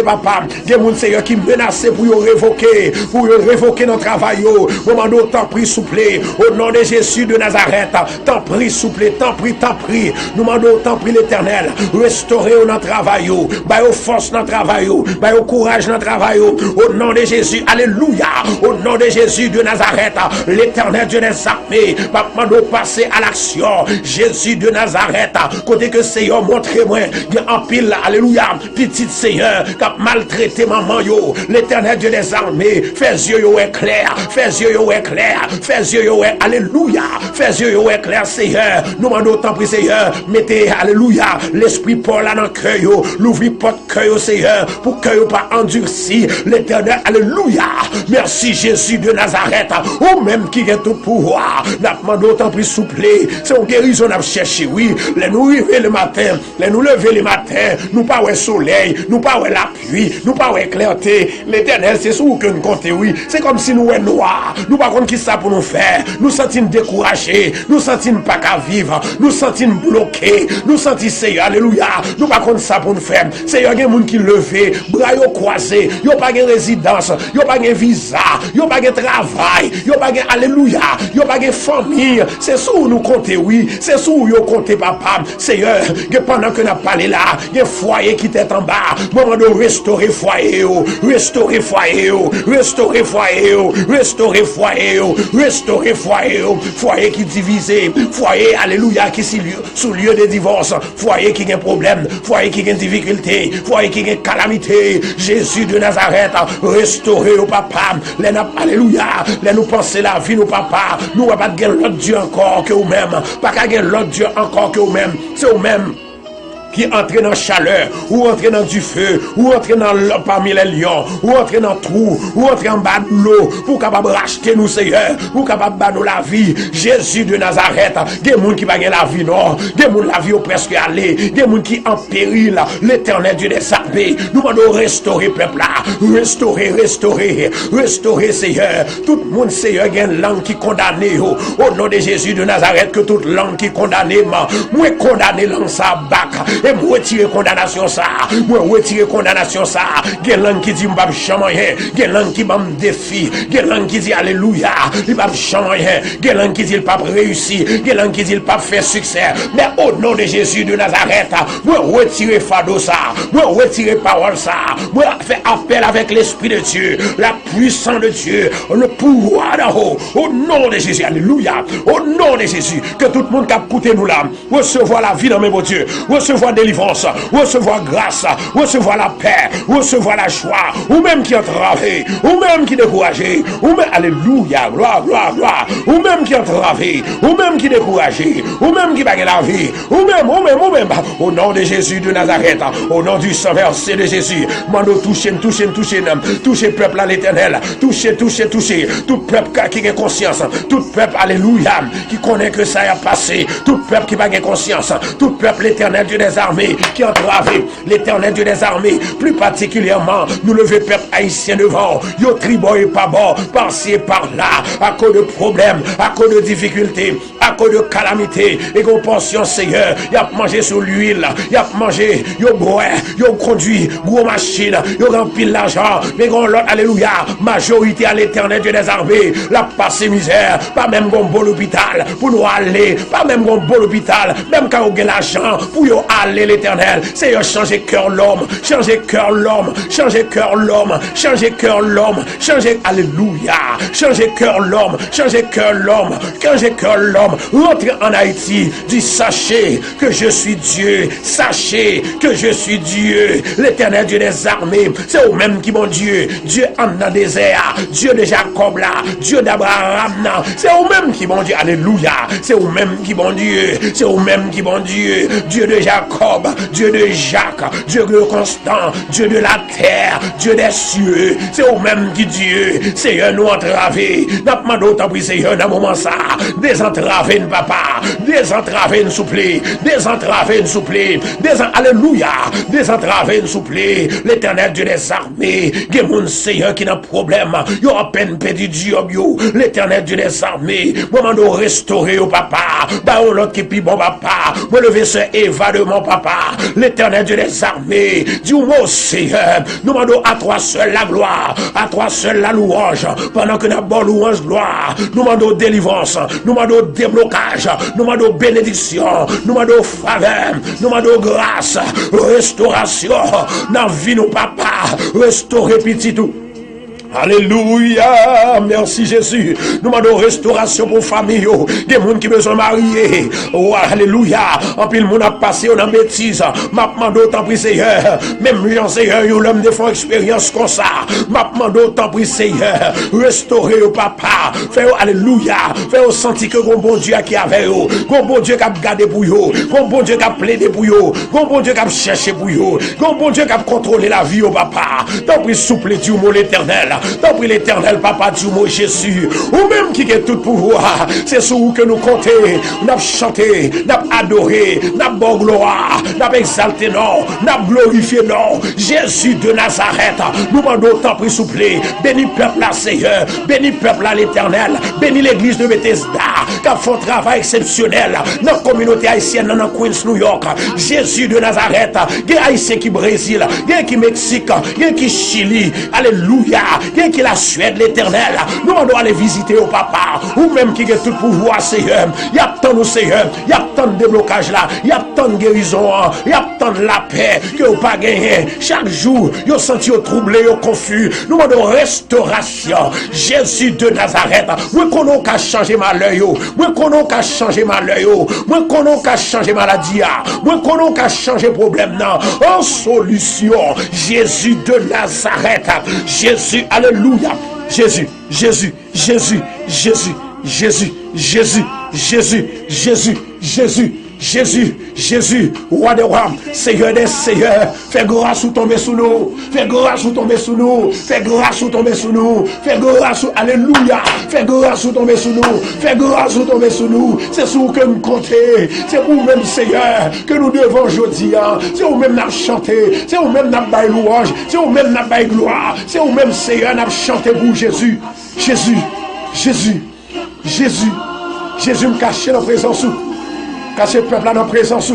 papa, des gens Seigneur qui menacent pour révoquer notre travail, nous demandons autant pris souple, au nom de Jésus de Nazareth, tant pris souple, tant pris, nous demandons autant pris l'Éternel, restaurer notre travail, bah au force notre travail, bah au courage notre travail, au nom de Jésus, alléluia, au nom de Jésus de Nazareth, l'Éternel Dieu des armées, maintenant nous passer à l'action, Jésus de Nazareth, côté que Seigneur montrez-moi, en pile, alléluia, petit Seigneur, qui a maltraité maman yo, l'Éternel Dieu des armées, fais yeux yo éclair, fais yeux yo éclair, fais yeux yo éclair, alléluia, fais yeux yo éclair Seigneur, nous demandons autant pour Seigneur, mettez, alléluia, l'esprit Paul là dans cœur, l'ouvrir porte cœur Seigneur, pour que pas endurci, l'Éternel, alléluia, merci Jésus de Nazareth, ou même qui est tout pouvoir, n'a demandé autant plus souple, c'est une guérison à chercher, oui, les nous lever le matin, les nous lever le matin, nous pas ouais soleil, nous pas ouais la pluie, nous pas ouais clarté, l'Éternel c'est sur que nous comptons, oui, c'est comme si nous ouais noir, nous pas contre qui ça pour nous faire, nous sentons découragés, nous sentons pas qu'à vivre, nous sentons bloqués, nous sentons Seigneur, alléluia, nous pas contre ça pour nous faire, Seigneur, il y a des gens qui levé, bras croisés, il n'y a pas de résidence, il n'y a pas de visa, il n'y a pas de travail, il n'y a pas de alléluia, il n'y a pas de famille, c'est sous nous compter, oui. C'est sous nous compter, papa. Seigneur, que pendant que nous parlons là, il y a un foyer qui est en bas. Moment de restaurer foyer, restaurer foyer, restaurer foyer, restaurer foyer, restaurer foyer, foyer qui divisé, foyer, alléluia, qui sous lieu de divorce, foyer qui a un problème, foyer qui a une difficulté, foyer qui a une calamité. Jésus de Nazareth, restaurer au papa, alléluia, les nous penser la vie, nos papa, nous ne pas de l'autre Dieu encore que vous-même, pas qu'à l'autre Dieu encore que vous-même, c'est vous-même qui entre dans la chaleur, ou entre dans du feu, ou entre parmi les lions, ou entre dans le trou, ou entre en bas de l'eau, pour capable racheter nous, Seigneur, pour capable battre la vie. Jésus de Nazareth, des gens qui va gagner la vie, non, des gens la vie au presque aller, des gens qui en péril, l'Éternel Dieu des armées, nous allons restaurer le peuple là, restaurer, Seigneur, tout le monde, Seigneur, il y a une langue qui condamne, au nom de Jésus de Nazareth, que toute langue qui condamne, moi condamné langue ça bac. Et moi retirer condamnation ça, moi retirer condamnation ça. Gen langue qui dit m'pa changer, gen langue qui m'am défi, gen langue qui dit alléluia, il pas changer, gen langue qui dit il pas réussir, gen langue qui dit il pas faire succès. Mais au nom de Jésus de Nazareth, moi retirer fardeau ça, moi retirer parole ça, moi faire appel avec l'esprit de Dieu, la puissance de Dieu, le pouvoir d'en haut. Au nom de Jésus, alléluia. Au nom de Jésus, que tout le monde qui a écouté nous là, recevoir la vie dans mes beaux dieux, recevoir délivrance, recevoir grâce, recevoir la paix, recevoir la joie, ou même qui est entravé, ou même qui est découragé, ou même, alléluia, gloire, ou même qui est entravé, ou même qui est découragé, ou même qui bague la vie, ou même, au nom de Jésus de Nazareth, au nom du sang versé de Jésus, mando toucher peuple à l'Éternel, toucher, tout peuple qui a conscience, tout peuple, alléluia, qui connaît que ça a passé, tout peuple qui bague conscience, tout peuple, l'Éternel Dieu des armées, qui a entravé l'Éternel Dieu des armées, plus particulièrement, nous lever peuple haïtien devant, yo tribo et pas bon, par-ci et par-là, à cause de problèmes, à cause de difficultés, à cause de calamités, et qu'on pension, Seigneur, y a mangé sur l'huile, y a mangé, yo bois, yo conduit, gros machine, yo rempli l'argent, mais qu'on l'autre, alléluia, majorité à l'Éternel Dieu des armées, la passé misère, pas même qu'on bon l'hôpital, pour nous aller, pas même qu'on bon l'hôpital, même quand on a l'argent, pour yo aller l'Éternel, Seigneur, changer cœur l'homme, changer cœur l'homme, changer cœur l'homme, changer cœur l'homme, changer, alléluia, changer cœur l'homme, changer cœur l'homme, changer cœur l'homme, rentrez en Haïti, dit sachez que je suis Dieu, sachez que je suis Dieu, l'Éternel Dieu des armées, c'est au même qui mon Dieu, Dieu en a désert, Dieu de Jacob là, Dieu d'Abraham là, c'est au même qui mon Dieu, alléluia, c'est au même qui mon Dieu, c'est au même qui mon Dieu, Dieu de Jacob, Dieu de Jacques, Dieu de Constant, Dieu de la terre, Dieu des cieux, c'est au même qui Dieu, Seigneur nous entravé, n'a pas d'autre pris Seigneur dans moment ça, désentravé papa, désentravé souple, désentravé souple, alléluia, désentravé souple, l'Éternel Dieu des armées, que mon Seigneur qui n'a problème, yo à peine perdu Dieu, l'Éternel Dieu des armées, moment de restaurer au papa, bah l'autre qui pis bon papa, me lever ce évadement papa, l'Éternel Dieu des armées, dis-moi Seigneur, nous demandons à toi seul la gloire, à toi seul la louange, pendant que nous bonne louange gloire, nous demandons délivrance, nous demandons déblocage, nous demandons bénédiction, nous demandons faveur, nous demandons grâce, restauration, dans la vie nous papa, restaurer petit tout. Alléluia, merci Jésus. Nous demandons restauration pour famille, des gens qui besoin marier. Oh, alléluia. En plus, le monde a passé en bêtise. M'a demandé autant pris Seigneur. Même lui en Seigneur, l'homme de font expérience comme ça. M'a demandé autant pris Seigneur. Restaurer au papa. Fais alléluia. Fais sentir que mon bon Dieu qui avait eux. Mon bon Dieu qui a gardé pour eux. Mon bon Dieu qui a plaidé pour eux. Mon bon Dieu qui a cherché pour eux. Mon bon Dieu qui a contrôlé la vie au papa. Tant pis souple Dieu mon l'Éternel. Tant pis l'Éternel, papa Dieu, mon Jésus, ou même qui est tout pouvoir, c'est sur vous que nous comptons, nous avons chanté, nous avons adoré, nous avons bon gloire, nous avons exalté, non, nous avons glorifié, non, Jésus de Nazareth, nous demandons tant pis souple, bénis peuple à Seigneur, bénis peuple à l'Éternel, bénis l'église de Bethesda, qui a fait un travail exceptionnel dans la communauté haïtienne, dans Queens, New York, Jésus de Nazareth, il y a Haïtiens qui Brésil, il y a qui Mexique, il y a qui Chili, alléluia, qui la Suède, l'Éternel. Nous on doit aller visiter au papa, ou même qui a tout pouvoir, Seigneur. Il y a tant de Seigneur, il y a tant de déblocage là, il y a tant de guérison, il y a tant de la paix que vous pas gagné. Chaque jour, vous senti troublé, confus. Nous demandons restauration. Jésus de Nazareth, moi qu'on a changé malheur, moi qu'on a changé malheur, moi qu'on a changé maladie, moi qu'on a changé problème en solution. Jésus de Nazareth, Jésus, alléluia. Jésus, Jésus, Jésus, Jésus, Jésus, Jésus, Jésus, Jésus, Jésus, Jésus, Jésus, roi des rois, Seigneur des seigneurs, fais grâce ou tomber sous nous, fais grâce ou tomber sous nous, fais grâce ou tomber sous nous, fais grâce ou, alléluia, fais grâce ou tomber sous nous, fais grâce ou tomber sous nous, c'est sur que nous comptons, c'est vous-même Seigneur, que nous devons aujourd'hui, c'est vous-même nous chanter, c'est vous-même nous bailler louange, c'est vous-même nous bailler gloire, c'est vous-même Seigneur nous chanter pour Jésus, Jésus, Jésus, Jésus, Jésus me cache dans la présence. Cacher peuple là dans la présence.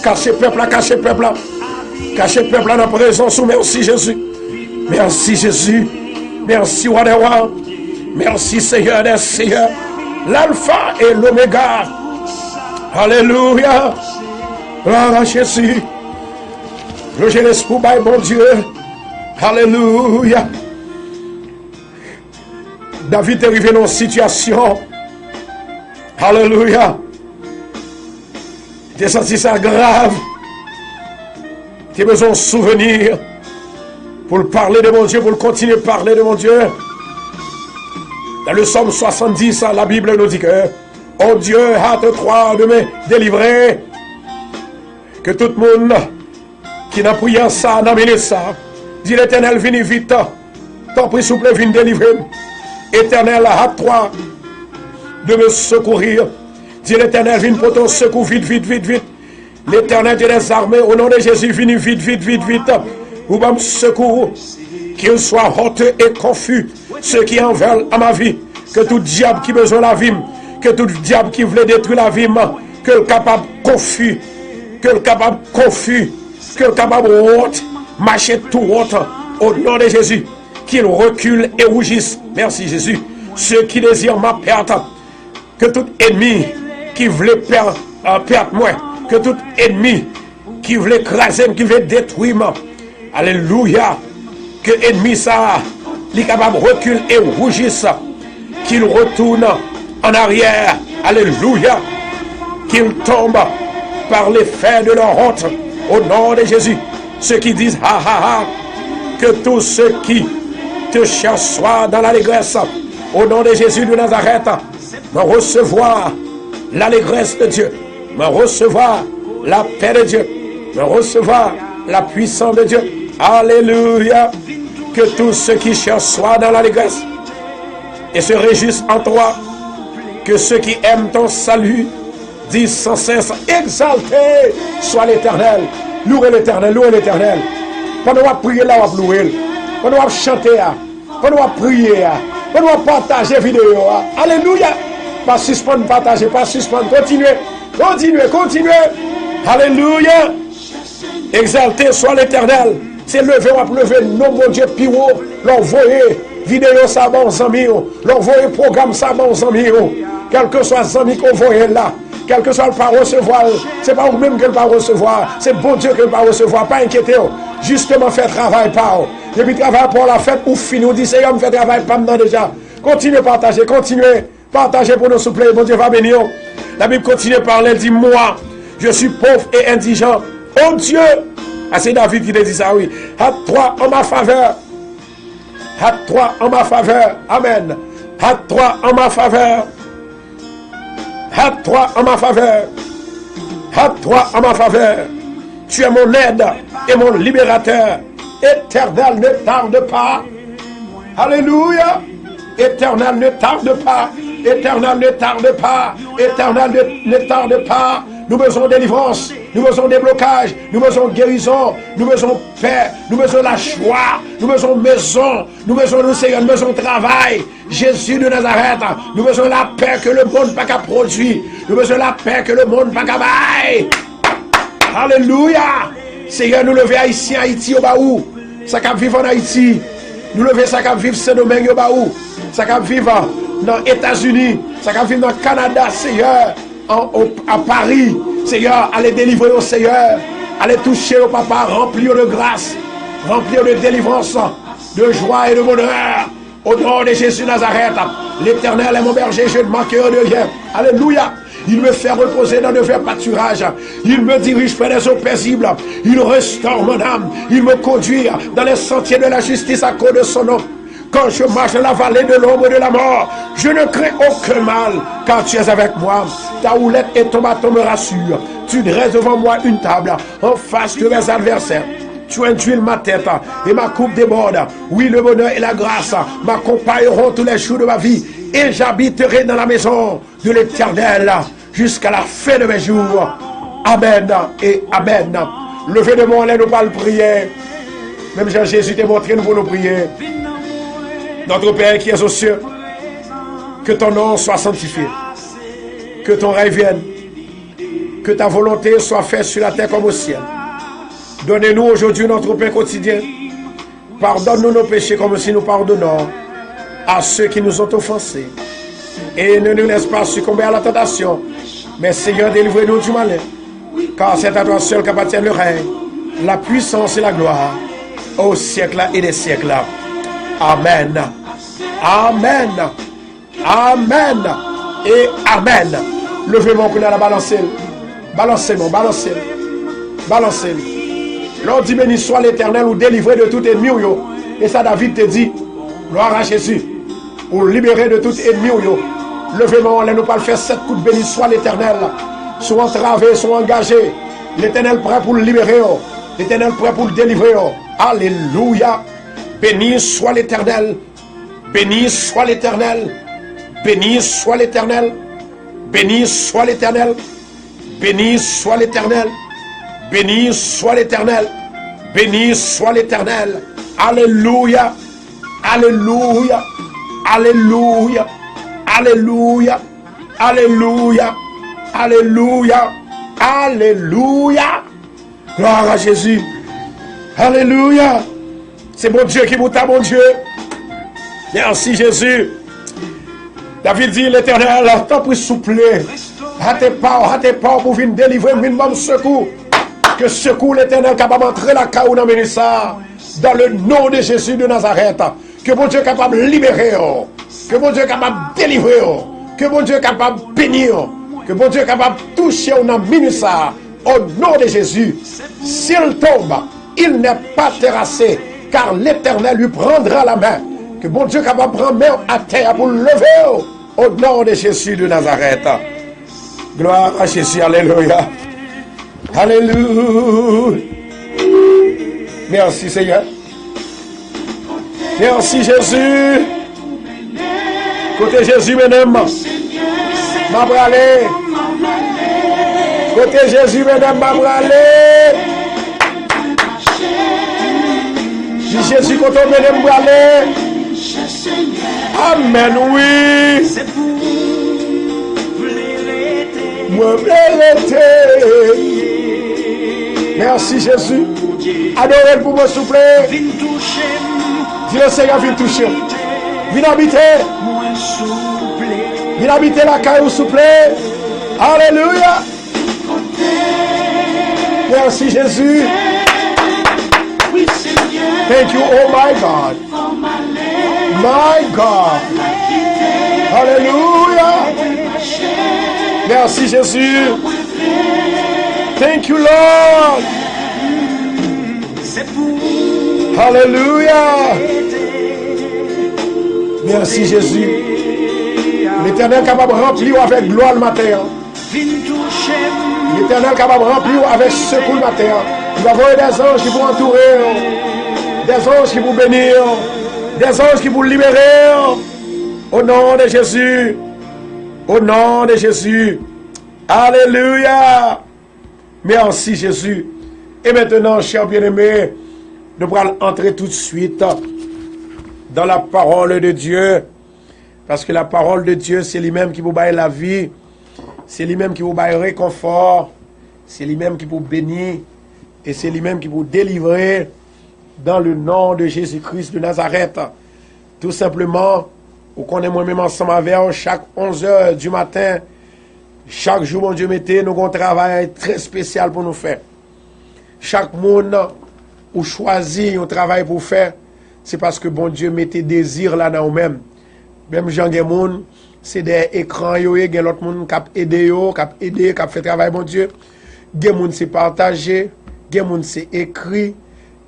Cacher peuple là, cacher peuple là. Cacher peuple là dans la présence. Merci Jésus. Merci Jésus. Merci roi des rois. Merci Seigneur des seigneurs. L'alpha et l'oméga. Alléluia. Gloire à Jésus. Je laisse pour bail bon Dieu. Alléluia. David est arrivé dans une situation. Alléluia. Tu as senti ça grave. Tu as besoin de souvenir pour parler de mon Dieu, pour continuer à parler de mon Dieu. Dans le psaume 70, la Bible nous dit que oh Dieu, hâte toi de me délivrer. Que tout le monde qui n'a prié ça, n'a mené ça, dit l'Éternel, viens vite. T'en prie, s'il vous plaît, viens délivrer. Éternel, hâte-toi de me secourir. Dis l'Éternel, viens pour ton secours, vite, vite, vite, vite. L'Éternel des armées, au nom de Jésus, viens vite, vite, vite, vite. Ou me secours, qu'il soit honteux et confus, ceux qui en veulent à ma vie. Que tout diable qui besoin de la vie, que tout diable qui voulait détruire la vie, que le capable confus, que le capable confus, que le capable honte, marcher tout honte, au nom de Jésus, qu'il recule et rougisse. Merci Jésus. Ceux qui désirent ma perte, que tout ennemi qui voulait perdre moi, que tout ennemi qui voulait écraser, qui voulait détruire moi, alléluia, que ennemi ça, il est capable de reculer et rougisse, qu'il retourne en arrière, alléluia, qu'il tombe par l'effet de leur honte, au nom de Jésus. Ceux qui disent ha ha ha, que tous ceux qui te cherchent soient dans l'allégresse, au nom de Jésus de Nazareth, me recevoir l'allégresse de Dieu, me recevoir la paix de Dieu, me recevoir la puissance de Dieu. Alléluia. Que tous ceux qui cherchent soient dans l'allégresse et se réjouissent en toi. Que ceux qui aiment ton salut disent sans cesse, exalté soit l'Éternel. Louez l'Éternel, louez l'Éternel. Pendant qu'on prier là, on va louer. Pendant qu'on chanter là, pendant qu'on prier là, pendant qu'on partager la vidéo là. Alléluia. Pas suspendre, partager, pas suspendre. Continuez, continuez, continuez. Alléluia. Exalté soit l'Éternel. C'est lever, on va lever nos bon Dieu plus haut. L'envoyer vidéo ça bon amis. L'envoyer programme ça bon amis. Quel que soit les amis qu'on voit là. Quel que soit le pas recevoir. C'est pas vous-même que le pas recevoir. C'est bon Dieu que le pas recevoir. Pas inquiétez. Justement fait travail par. Depuis travail pour la fête ou fini. On dit Seigneur, me fait travail pas maintenant déjà. Continuez à partager, continuez. Partagez pour nous souffler. Bon Dieu va bénir. La Bible continue à parler. Elle dit moi, je suis pauvre et indigent. Oh Dieu. Ah, c'est David qui te dit ça, oui. Hâte-toi en ma faveur. Hâte-toi en ma faveur. Amen. Hâte-toi en ma faveur. Hâte-toi en ma faveur. Hâte-toi en ma faveur. Tu es mon aide et mon libérateur. Éternel, ne tarde pas. Alléluia. Éternel, ne tarde pas. Éternel, ne tarde pas. Éternel, ne tarde pas. Nous besoin de délivrance, nous besoin de déblocage, nous besoin de guérison, nous besoin de paix, nous besoin de la joie, nous besoin de maison, nous besoin de Seigneur, nous besoin de travail. Jésus de Nazareth, nous besoin de la paix que le monde n'a pas produire, nous besoin de la paix que le monde n'a pas bailler. Alléluia. Seigneur, nous lever Haïtiens, Haïti au bas où, ça cap vivre en Haïti. Nous levons ça qui vivre Saint-Domingue, ça qui vivre dans les États-Unis, ça qui vivre dans le Canada, Seigneur, à Paris, Seigneur, allez délivrer au Seigneur, allez toucher au Papa, remplir de grâce, remplir de délivrance, de joie et de bonheur. Au nom de Jésus Nazareth, l'Éternel est mon berger, je ne manquerai de rien. Alléluia. Il me fait reposer dans de verts pâturages. Il me dirige près des eaux paisibles. Il restaure mon âme. Il me conduit dans les sentiers de la justice à cause de son nom. Quand je marche dans la vallée de l'ombre de la mort, je ne crains aucun mal, car tu es avec moi. Ta houlette et ton bâton me rassurent. Tu dresses devant moi une table en face de mes adversaires. Tu induis ma tête et ma coupe déborde. Oui, le bonheur et la grâce m'accompagneront tous les jours de ma vie. Et j'habiterai dans la maison de l'Éternel jusqu'à la fin de mes jours. Amen et Amen. Levez de mon lait, nous pas le prier. Même Jésus t'a montré, nous pouvons nous prier. Notre Père qui es aux cieux, que ton nom soit sanctifié. Que ton règne vienne. Que ta volonté soit faite sur la terre comme au ciel. Donnez-nous aujourd'hui notre pain quotidien. Pardonne-nous nos péchés comme si nous pardonnons à ceux qui nous ont offensés. Et ne nous laisse pas succomber à la tentation. Mais Seigneur, délivre-nous du malin. Car c'est à toi seul qu'appartient le règne, la puissance et la gloire, au siècle et des siècles. Amen. Amen. Amen. Et Amen. Levez-moi qu'on a la balancer. Balancez-moi, balancez. Balancez. L'on dit béni soit l'Éternel ou délivré de tout ennemi. Et ça David te dit, gloire à Jésus, ou libéré de tout ennemi. Levez-moi, on ne nous pas faire 7 coups de béni soit l'Éternel. Soit entravés, soit engagés. L'Éternel prêt pour le libérer. L'Éternel prêt pour le délivrer. Alléluia. Béni soit l'Éternel. Béni soit l'Éternel. Béni soit l'Éternel. Béni soit l'Éternel. Béni soit l'Éternel. Béni soit l'Éternel. Béni soit l'Éternel. Alléluia. Alléluia. Alléluia. Alléluia. Alléluia. Alléluia. Alléluia. Gloire à Jésus. Alléluia. C'est mon Dieu qui vous t'a, mon Dieu. Merci Jésus. David dit, l'Éternel, t'en prie souffler. Hâtez pas pour venir délivrer, venir secours. Que secours l'Éternel capable d'entrer la caou dans Mélissa. Dans le nom de Jésus de Nazareth. Que mon Dieu capable de libérer. Que mon Dieu capable de délivrer. Que mon Dieu capable de bénir. Que mon Dieu capable de toucher dans Mélissa. Au nom de Jésus. S'il tombe, il n'est pas terrassé. Car l'Éternel lui prendra la main. Que bon Dieu capable de prendre main à terre pour le lever. Au nom de Jésus de Nazareth. Gloire à Jésus. Alléluia. Alléluia. Merci Seigneur. Merci Jésus. Côté Jésus, mesdames. Ma bralé. Côté Jésus, mesdames, ma bralé. Si Jésus côté mesdames, bralé. Amen, oui. Moi, merci Jésus. Adorez pour me souffler. Dis le Seigneur, viens toucher. Viens habiter. Viens habiter la caille, s'il vous plaît. Alléluia. Merci Jésus. Thank you, oh my God. My God. Alléluia. Merci Jésus. Thank you, Lord. Alléluia. Merci Jésus. L'Éternel capable de remplir avec gloire le matin. L'Éternel capable de remplir avec secours le matin. Nous avons des anges qui vont entourer. Des anges qui vont bénir. Des anges qui vont libérer. Au nom de Jésus. Au nom de Jésus. Alléluia. Merci Jésus. Et maintenant, chers bien-aimés, nous allons entrer tout de suite dans la parole de Dieu. Parce que la parole de Dieu, c'est lui-même qui vous baille la vie. C'est lui-même qui vous baille réconfort. C'est lui-même qui vous bénit. Et c'est lui-même qui vous délivrer dans le nom de Jésus-Christ de Nazareth. Tout simplement, vous connaissez moi-même ensemble avec vous, chaque 11h du matin, chaque jour, mon Dieu, mettez nous un travail très spécial pour nous faire. Chaque monde ou choisi un travail pour faire, c'est parce que bon Dieu mettez désir là dans vous-même. Même Jean Gemoun, c'est des écrans, il y a l'autre monde qui aide, qui fait travail, bon Dieu. Gemoun c'est partager, Gemoun c'est écrit,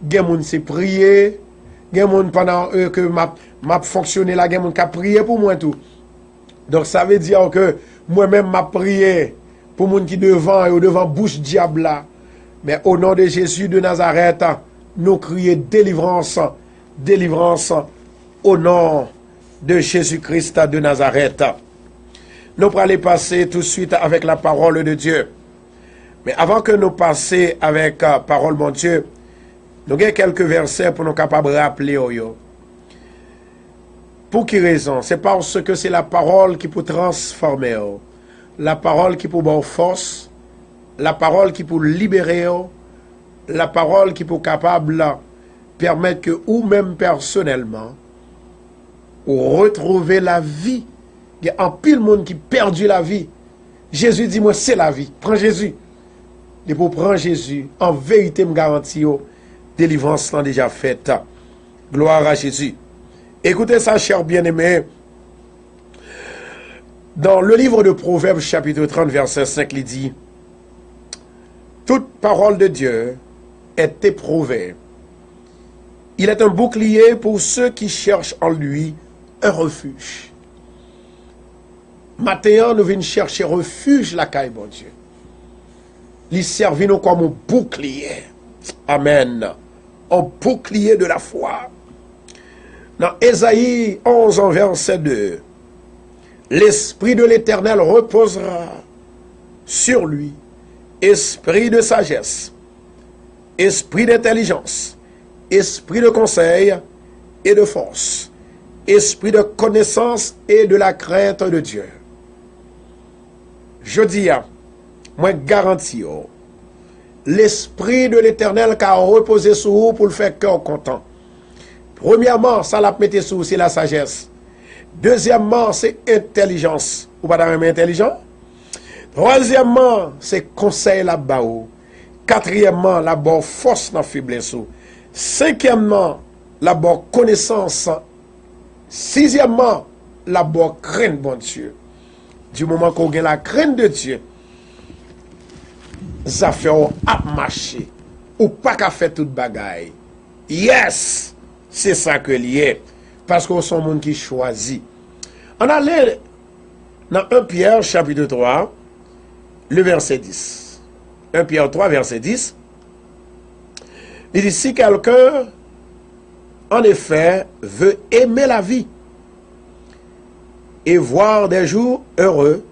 Gemoun c'est prier, Gemoun pendant que m'a fonctionné là, Gemoun qui a prié pour moi tout. Donc ça veut dire que moi-même m'a prié pour moun qui devant bouche diable là. Mais au nom de Jésus de Nazareth, nous crions délivrance, délivrance au nom de Jésus-Christ de Nazareth. Nous allons aller passer tout de suite avec la parole de Dieu. Mais avant que nous passions avec la parole de mon Dieu, nous avons quelques versets pour nous capables de rappeler. Pour quelle raison? C'est parce que c'est la parole qui peut transformer, la parole qui peut donner force, la parole qui peut libérer, la parole qui peut capable permettre que ou même personnellement, ou retrouver la vie. Il y a un pile monde qui perdu la vie. Jésus dit, moi c'est la vie. Prends Jésus. Et pour prendre Jésus, en vérité, me garantis, délivrance là déjà faite. Gloire à Jésus. Écoutez ça, chers bien-aimés. Dans le livre de Proverbes, chapitre 30, verset 5, il dit, toute parole de Dieu est éprouvée. Il est un bouclier pour ceux qui cherchent en lui un refuge. Maintenant, nous venons chercher refuge la caille, bon Dieu. Il servit nous comme un bouclier. Amen. Un bouclier de la foi. Dans Ésaïe 11, verset 2, l'Esprit de l'Éternel reposera sur lui, esprit de sagesse, esprit d'intelligence, esprit de conseil et de force, esprit de connaissance et de la crainte de Dieu. Je dis, moi garantis, l'Esprit de l'Éternel qui a reposé sur vous pour le faire cœur content. Premièrement, ça l'a mis sur vous, c'est la sagesse. Deuxièmement, c'est intelligence. Vous pas d'arriver intelligent? Troisièmement, c'est conseil là-bas. Quatrièmement, là-bas, force dans faiblesse. Cinquièmement, là-bas, connaissance. Sixièmement, là-bas, crainte, bon Dieu. Du moment qu'on a la crainte de Dieu, ça fait à marcher. Ou pas qu'à faire toute bagaille. Yes! C'est ça que lié. Parce qu'on sont monde qui choisit. On allait dans 1 Pierre, chapitre 3, le verset 10. 1 Pierre 3, verset 10. Il dit, si quelqu'un, en effet, veut aimer la vie et voir des jours heureux,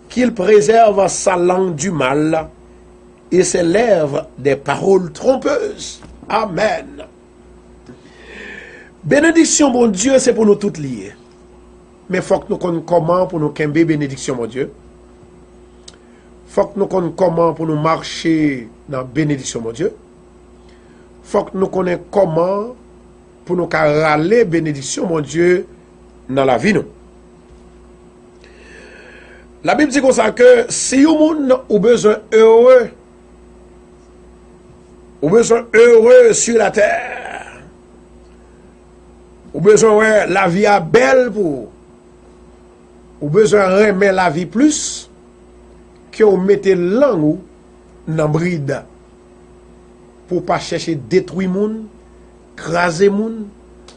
qu'il préserve sa langue du mal et ses lèvres des paroles trompeuses. Amen. Bénédiction, mon Dieu, c'est pour nous toutes liées. Mais il faut que nous connaissions comment pour nous qu'aimer bénédiction, mon Dieu. Il faut que nous connaissions comment pour nous marcher dans bénédiction, mon Dieu. Il faut que nous connaissions comment pour nous râler bénédiction, mon Dieu, dans la vie, nous. La Bible dit comme ça que si vous avez besoin heureux, ou besoin heureux sur la terre, ou besoin la vie à belle pour, ou besoin remettre la vie plus, que vous mettez langue dans bride pour pas chercher détruire moun, craser moun,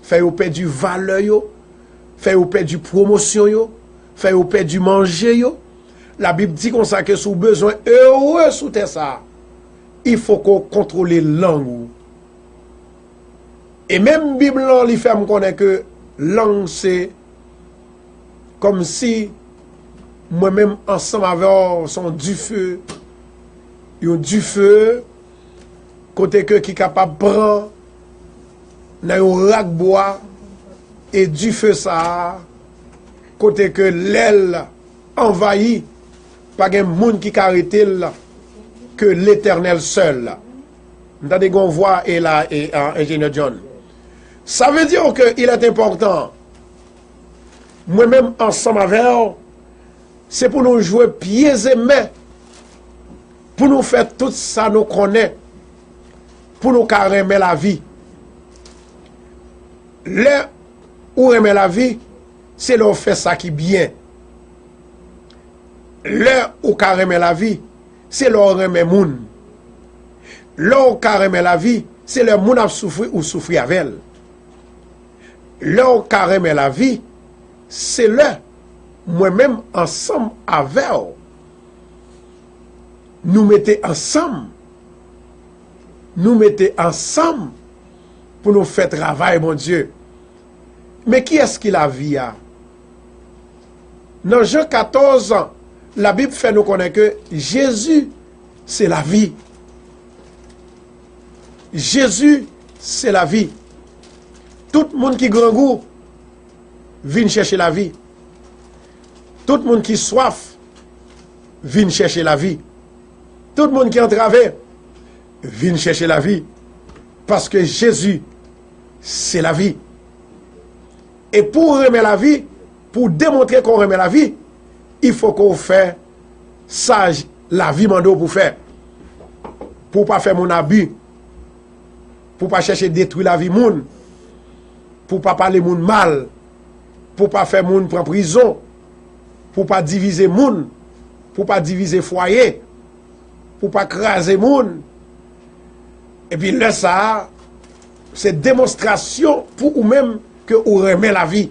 faire au perdre du valeur yo, faire au perdre du promotion yo, faire au perdre du manger yo. La Bible dit comme ça que si vous avez besoin heureux sous ça, il faut qu'on contrôle les langues. Et même la Bible, il fait me connaître que langue, c'est comme si moi-même, ensemble avec son du feu, il y a du feu, côté que qui est capable de prendre dans un rack bois, et du feu ça, côté que l'aile envahit, pas de monde qui arrête que l'Éternel seul. Nous avons des voix et là, et ingénieur John. Ça veut dire qu'il est important. Moi-même, ensemble avec eux, c'est pour nous jouer pieds et mains. Pour nous faire tout ça, nous connaît. Pour nous carrément la vie. Là où aimer la vie, c'est là où fait ça qui est bien. Là où carrément la vie, c'est là où aimer moun. Là où carrément la vie, c'est là où moun a souffert ou souffrir avec elle. Là où carrément la vie, c'est là moi-même ensemble avec eux. Nous mettons ensemble. Nous mettons ensemble pour nous faire travail, mon Dieu. Mais qui est-ce qui la vie a? Dans Jean 14, la Bible fait nous connaître que Jésus, c'est la vie. Jésus, c'est la vie. Tout le monde qui grand goût vient chercher la vie. Tout le monde qui soif vient chercher la vie. Tout le monde qui en travers vient chercher la vie. Parce que Jésus, c'est la vie. Et pour remettre la vie, pour démontrer qu'on remet la vie, il faut qu'on fasse sage la vie mando pour faire. Pour pas faire mon abus. Pour pas chercher détruire la vie moun. Pour pas parler moun mal. Pour pas faire moun prendre prison. Pour pas diviser moun. Pour pas diviser foyer. Pour pas craser moun. Et puis là ça, c'est démonstration pour ou même que vous remet la vie.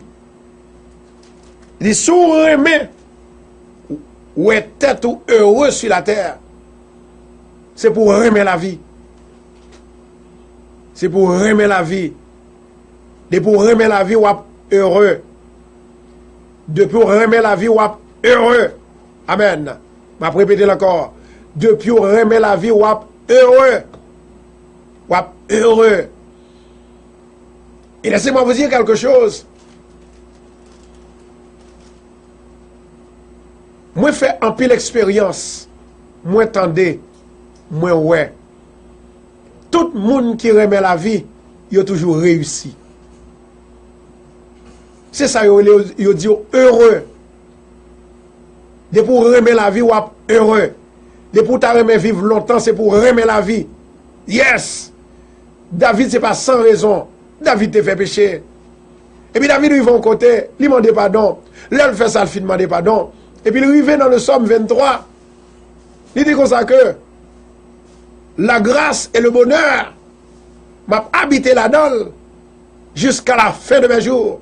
Les sous remet ou est tête ou heureux sur la terre. C'est pour remettre la vie. C'est pour remettre la vie. Et pour remettre la vie, ou heureux. Depuis remettre la vie, ou heureux. Amen. Je vais répéter encore. Depuis remettre la vie, ou heureux. Ou heureux. Et laissez-moi vous dire quelque chose. Moi, fait un pile expérience. Moi, tendez. Moi, ouais. Tout le monde qui remet la vie, il a toujours réussi. C'est ça, il dit heureux. De pour remettre la vie, ou heureux. De pour ta remettre vivre longtemps, c'est pour remettre la vie. Yes! David, c'est pas sans raison. David te fait pécher. Et puis David, il va au côté, il demande pardon. Là, il fait ça, il demande pardon. Et puis il arrive dans le psaume 23. Il dit comme ça que la grâce et le bonheur m'a habité là-dedans jusqu'à la fin de mes jours.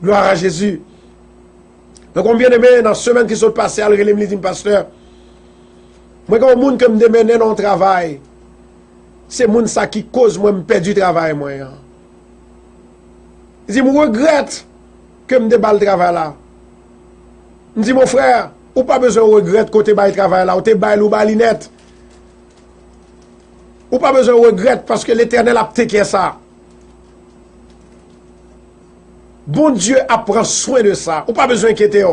Gloire à Jésus. Donc, on vient de dans la semaine qui sont passées, à l'Église pasteur. Moi, quand on que me demande dans le travail, c'est moun ça qui cause moi me perdre du travail moi. Je dis je regrette que me déballe le travail là. Je dis mon frère, ou pas besoin de regretter côté bail travail là, ou te bail ou balinette. Ou pas besoin de regretter parce que l'Éternel a pté ça. Bon Dieu prend soin de ça. Ou pas besoin d'inquiéter.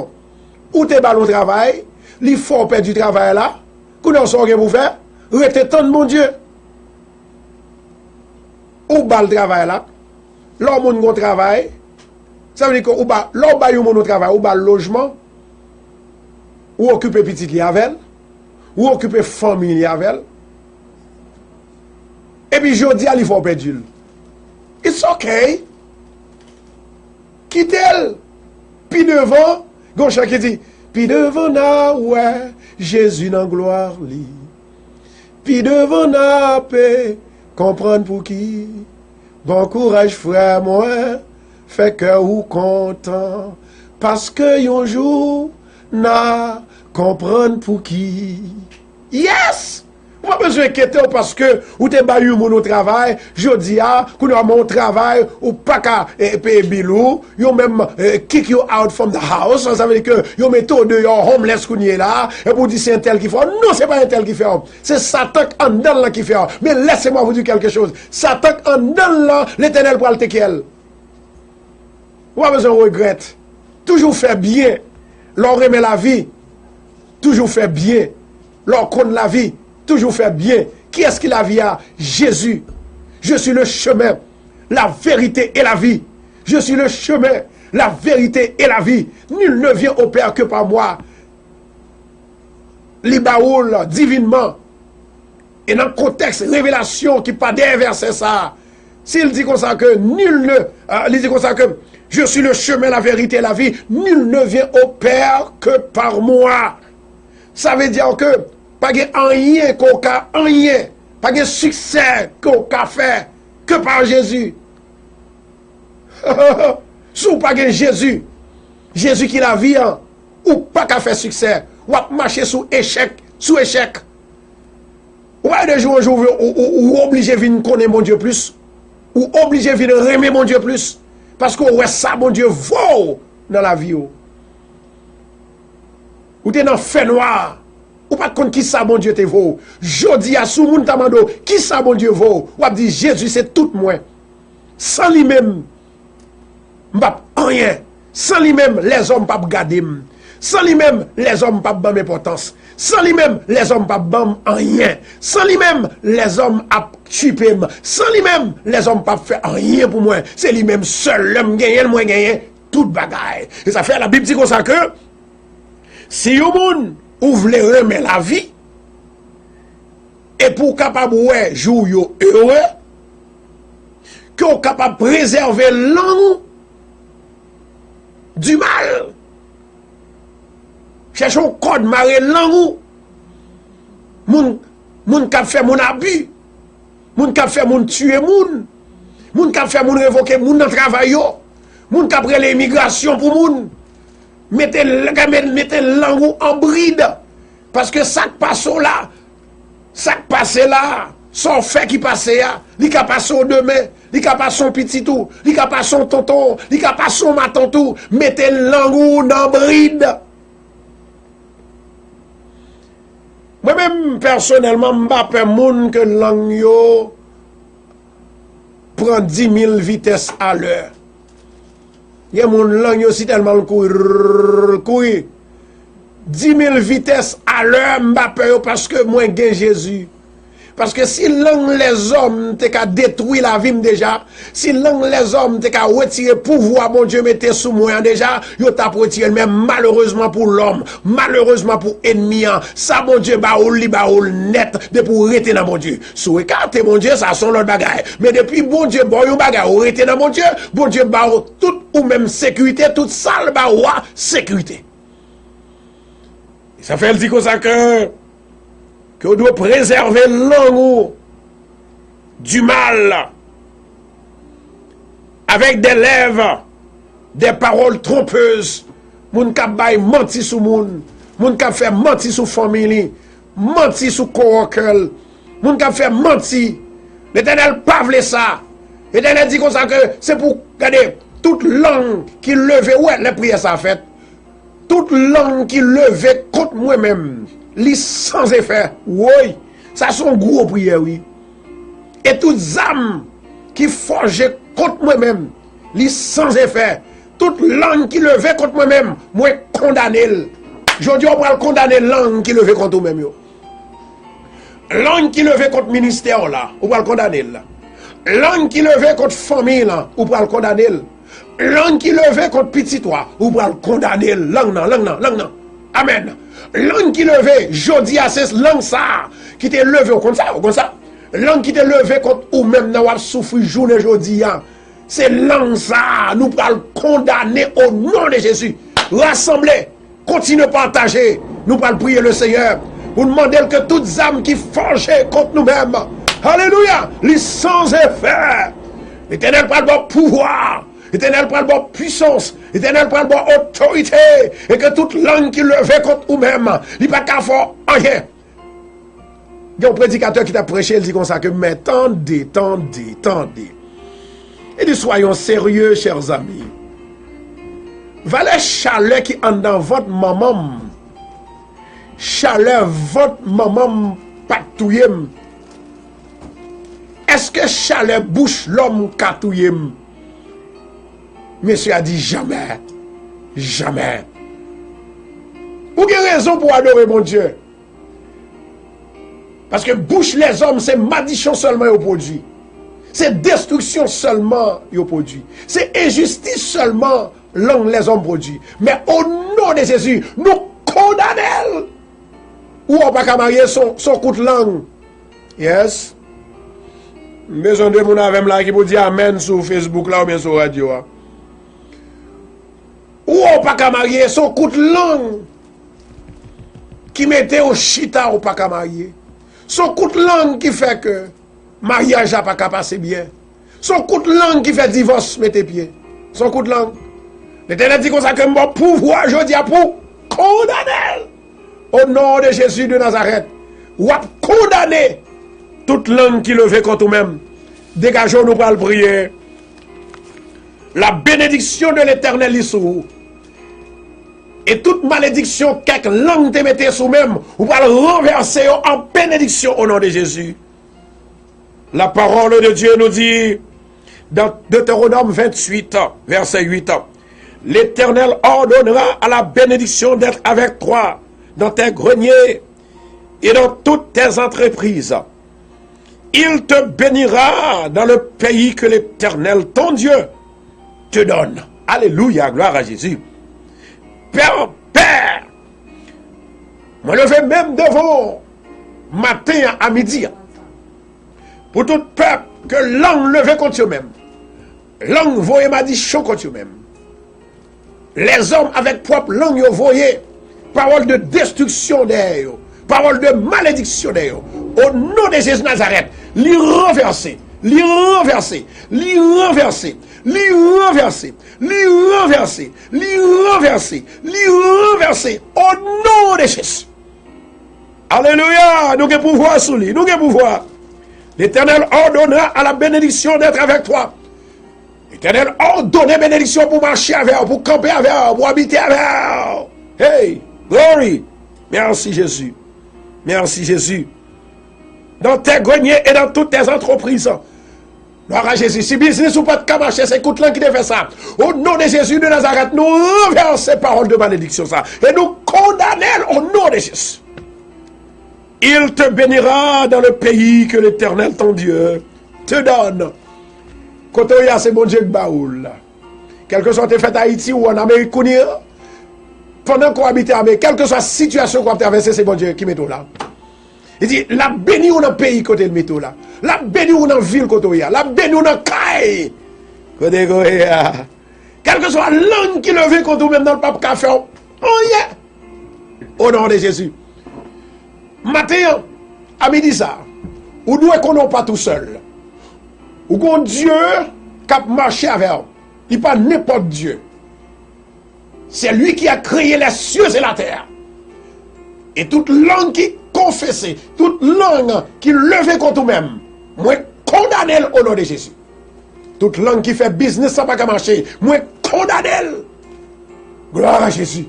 Ou te bail au travail, il faut perdre du travail là. Qu'on en sort pour faire, rete tant de mon Dieu. Ou bas le travail là, là où on travail, ça veut dire que là où on travail, ou bas le logement, ou occuper petit li avec, ou occuper famille avec. Et puis je dis il faut perdre. It's okay. Quitte-le. Puis devant, gauche qui dit, puis devant na ouais, Jésus dans gloire li. Puis devant na paix, comprendre pour qui. Bon courage frère moi, fait que ou content. Parce que yon jour, na comprendre pour qui. Yes! Pas besoin d'inquiéter parce que ou te bayou mon travail, je dis qu'on a mon travail ou pas qu'à payer bilou, yo même kick you out from the house, ça veut dire que yo met tout de homeless qu'on est là et pour dire c'est un tel qui fait. Non, c'est pas un tel qui fait. C'est Satan en dedans là qui fait. Mais laissez-moi vous dire quelque chose. Satan en dedans là, l'Éternel pour le tekel. Pas besoin de regret. Toujours faire bien. L'on remet la vie. Toujours faire bien. L'on connaît la vie. Toujours faire bien. Qui est-ce qui la vie a? Jésus. Je suis le chemin, la vérité et la vie. Je suis le chemin, la vérité et la vie. Nul ne vient au Père que par moi. Les baoul divinement. Et dans le contexte, révélation qui pas des versets ça. S'il dit comme ça que nul ne... il dit comme ça que je suis le chemin, la vérité et la vie. Nul ne vient au Père que par moi. Ça veut dire que pas de rien qu'on a, rien. Pas de succès qu'on a fait que par Jésus. Sous pas de Jésus. Jésus qui la vie, hein, ou pas qu'à faire succès. Ou à marcher sous échec. Ou à de jour en jour, ou obligé de venir connaître mon Dieu plus. Ou obligé de venir aimer mon Dieu plus. Parce que ouais, ça, mon Dieu, vaut dans la vie. Ou t'es dans le fait noir. Ou pas contre qui ça, mon Dieu, te vaut. Jodi à sous moun tamando, qui ça, mon Dieu, vaut. Ou a dit, Jésus, c'est tout moi. Sans lui-même, m'pap rien. Sans lui-même, les hommes pas garder. Sans lui-même, les hommes pas ban importance. Sans lui-même, les hommes pas ban rien. Sans lui-même, les hommes a chupé. Sans lui-même, les hommes pas fait rien pour moi. C'est lui-même seul, l'homme gagne, moi gagne, toute bagaille. Et ça fait la Bible dit comme ça que si yon moun ou vle remettre la vie et pour capable ouais jour yo heureux que ou capable préserver l'an du mal. Cherchons code maré l'an moun k'ap fait mon abus, moun k'ap fait mon tuer moun k'ap fait mon révoquer moun dans travail yo, moun k'ap prendre l'immigration pour moun. Mettez l'angle en bride. Parce que ça passe là, son fait qui passe là, il a passé au demain, il a passé son petit tout, il a passé son tonton, il a passé son maton tout. Mettez l'angle en bride. Moi-même, personnellement, je ne sais pas que l'angle prend 10 000 vitesses à l'heure. Il y a mon langue aussi tellement courir. 10 000 vitesses à l'heure, m'bapé parce que moi j'ai Jésus. Parce que si langue les hommes t'es qu'à détruire la vie déjà, si langue les hommes t'es qu'à retirer pouvoir, mon Dieu mettez sous moi déjà, yo t'a retiré même malheureusement pour l'homme, malheureusement pour ennemi, ça mon Dieu baoul net de pour rester dans mon Dieu. Sous écarter mon Dieu, ça sont l'autre bagaille. Mais depuis bon Dieu bon yon bagaille, rester dans mon Dieu, bon Dieu baou tout ou même sécurité, toute salle baou sécurité. Et ça fait le dit comme ça que on doit préserver l'angle du mal avec des lèvres, des paroles trompeuses. Moun k'ap bay menti sous moun k'ap fait menti sous famille, menti sous coworker, moun k'ap fait menti. L'Éternel pas vle ça. L'Éternel dit comme ça que c'est pour garder toute langue qui levait, ouais, les prières ça fait. Toute langue qui levait contre moi-même. Li sans effet, oui, ça sont gros prières, oui. Et toutes âmes qui forgent contre moi-même, li sans effet. Toute langue qui levait contre moi-même, moi condamné. Je dis, on va condamner langue qui levait contre moi-même. Langue qui levait contre ministère, là, on va le condamner. Langue qui levait contre famille, là, on va le condamner. Langue qui levait contre petit toi, on va le condamner. Langue non. Amen. Langue qui levait, jodi à ces langues ça, qui t'est levé comme ça. Langue qui t'est levé contre ou même n'a pas souffrir journée jodi. C'est langue ça, nous allons condamner au nom de Jésus. Rassembler, continuez à partager. Nous allons prier le Seigneur. Vous demandez que toutes âmes qui forgent contre nous-mêmes, alléluia, les sans effet. L'Éternel prend le pouvoir. L'Éternel prend le puissance, l'Éternel prend le autorité, et que toute langue qui levait contre vous-même, il n'y a pas qu'à faire rien. Il y a un prédicateur qui t'a prêché, il dit comme ça que, mais tendez. Et dit, soyons sérieux, chers amis. Valez chaleur qui en dans votre maman. Chaleur, votre maman patouille. Est-ce que chaleur bouche l'homme catouille? Monsieur a dit jamais. Ou bien raison pour adorer mon Dieu. Parce que bouche les hommes, c'est malédiction seulement au produit. C'est destruction seulement au produit. C'est injustice seulement langue les hommes produit. Mais au nom de Jésus, nous condamnons. Ou on pas qu'à marier son coup de langue. Yes. Besoin de mon avec là qui peut dire amen sur Facebook là ou bien sur radio. Ou on pas qu'à marier son coup de langue qui mettait au chita ou pas qu'à marier. Son coup de langue qui fait que mariage n'a pas qu'à passer bien. Son coup de langue qui fait divorce mettez pied. Son coup de langue. L'Éternel dit comme ça que mon pouvoir je dis pour condamner au nom de Jésus de Nazareth. Ou à condamner toute langue qui levait contre nous-mêmes. Dégageons nous pour le prier. La bénédiction de l'Éternel est sur vous. Et toute malédiction, quelque langue te mettez sous même, vous allez renverser en bénédiction au nom de Jésus. La parole de Dieu nous dit, dans Deutéronome 28, verset 8, l'Éternel ordonnera à la bénédiction d'être avec toi dans tes greniers et dans toutes tes entreprises. Il te bénira dans le pays que l'Éternel, ton Dieu, te donne. Alléluia, gloire à Jésus. Père, moi levé même devant matin à midi pour tout peuple que langue levé contre eux-mêmes, langue voyez m'a dit chaud contre eux-mêmes. Les hommes avec propre langue voyez parole de destruction derrière, parole de malédiction derrière. Au nom de Jésus Nazareth, l'y renverser, l'y renverser, l'y renverser. L'y renverser, l'y renverser, l'y renverser, l'y renverser au nom de Jésus. Alléluia, nous avons pouvoir sur lui, nous avons pouvoir. L'Éternel ordonnera à la bénédiction d'être avec toi. L'Éternel ordonne bénédiction pour marcher avec, pour camper avec, pour habiter avec. Hey, glory. Merci Jésus. Merci Jésus. Dans tes greniers et dans toutes tes entreprises. Gloire à Jésus. Si business ou pas de marcher, c'est coup de langue qui fait ça. Au nom de Jésus de Nazareth, nous renversons ces paroles de malédiction ça. Et nous condamnons au nom de Jésus. Il te bénira dans le pays que l'Éternel, ton Dieu, te donne. Quand il y a ce bon Dieu de Baoul, quel que soit tes fêtes à Haïti ou en Amérique, pendant qu'on habite en Amérique, quelle que soit la situation qu'on a traversée, c'est bon Dieu qui met tout là. Il dit, la béni ou dans le pays côté le métaux là. La béni ou dans la ville côté là. La béni ou dans le caille. Côté là. Quelle que soit la langue qui levait contre vous même dans le pape café. Oh yeah. Au nom de Jésus. Matin, à midi ça. Ou nous qu'on n'est pas tout seul. Ou qu'on Dieu qui a marché avec vous. Il n'est pas n'importe Dieu. C'est lui qui a créé les cieux et la terre. Et toute langue qui confessait, toute langue qui levait contre vous-même, moi condamne au nom de Jésus. Toute langue qui fait business sans pas marcher, moi condamne. Gloire à Jésus.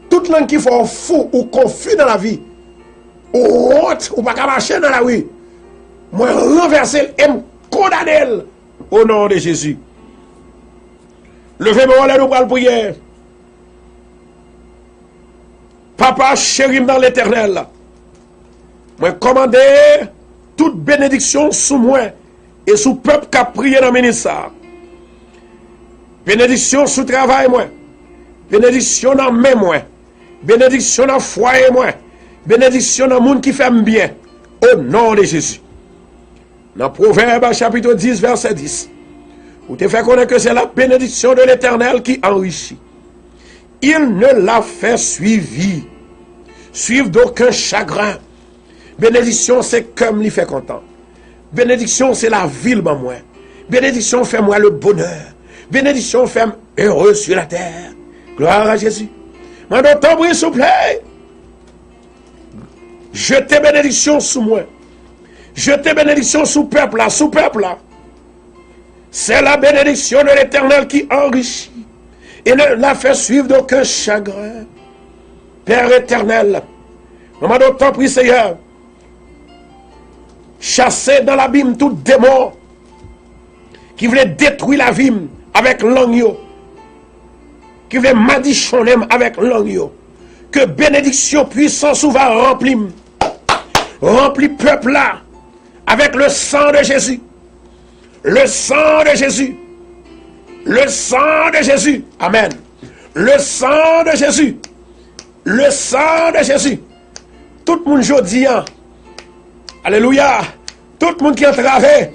Toute langue qui fait fou ou confus dans la vie, ou honte ou pas marcher dans la rue, moi renverser et me condamne au nom de Jésus. Levez-moi là, nous pour la prière. Papa chéri dans l'Éternel, moi commandé toute bénédiction sous moi et sous peuple qui a prié dans le ministère. Bénédiction sous travail moi, bénédiction dans main moi, bénédiction dans foyer moi, bénédiction dans monde qui fait bien, au nom de Jésus. Dans Proverbe chapitre 10 verset 10, vous te fait connaître que c'est la bénédiction de l'Éternel qui enrichit. Il ne l'a fait suivre d'aucun chagrin. Bénédiction, c'est comme il fait content. Bénédiction, c'est la ville, moi. Bénédiction, fait moi le bonheur. Bénédiction, fait heureux sur la terre. Gloire à Jésus. Maintenant, t'en prie, s'il vous plaît. Jetez bénédiction sous moi. Jetez bénédiction sous peuple là, sous peuple là. C'est la bénédiction de l'Éternel qui enrichit. Et ne l'a fait suivre d'aucun chagrin. Père éternel, maman d'autant prie Seigneur, chasser dans l'abîme tout démon qui voulait détruire la vie avec l'angio, qui voulait madichonner avec l'angio, que bénédiction puissance va remplir. remplis peuple là avec le sang de Jésus. Le sang de Jésus. Le sang de Jésus. Amen. Le sang de Jésus. Le sang de Jésus. Tout le monde jodi, alléluia. Tout le monde qui a travaillé,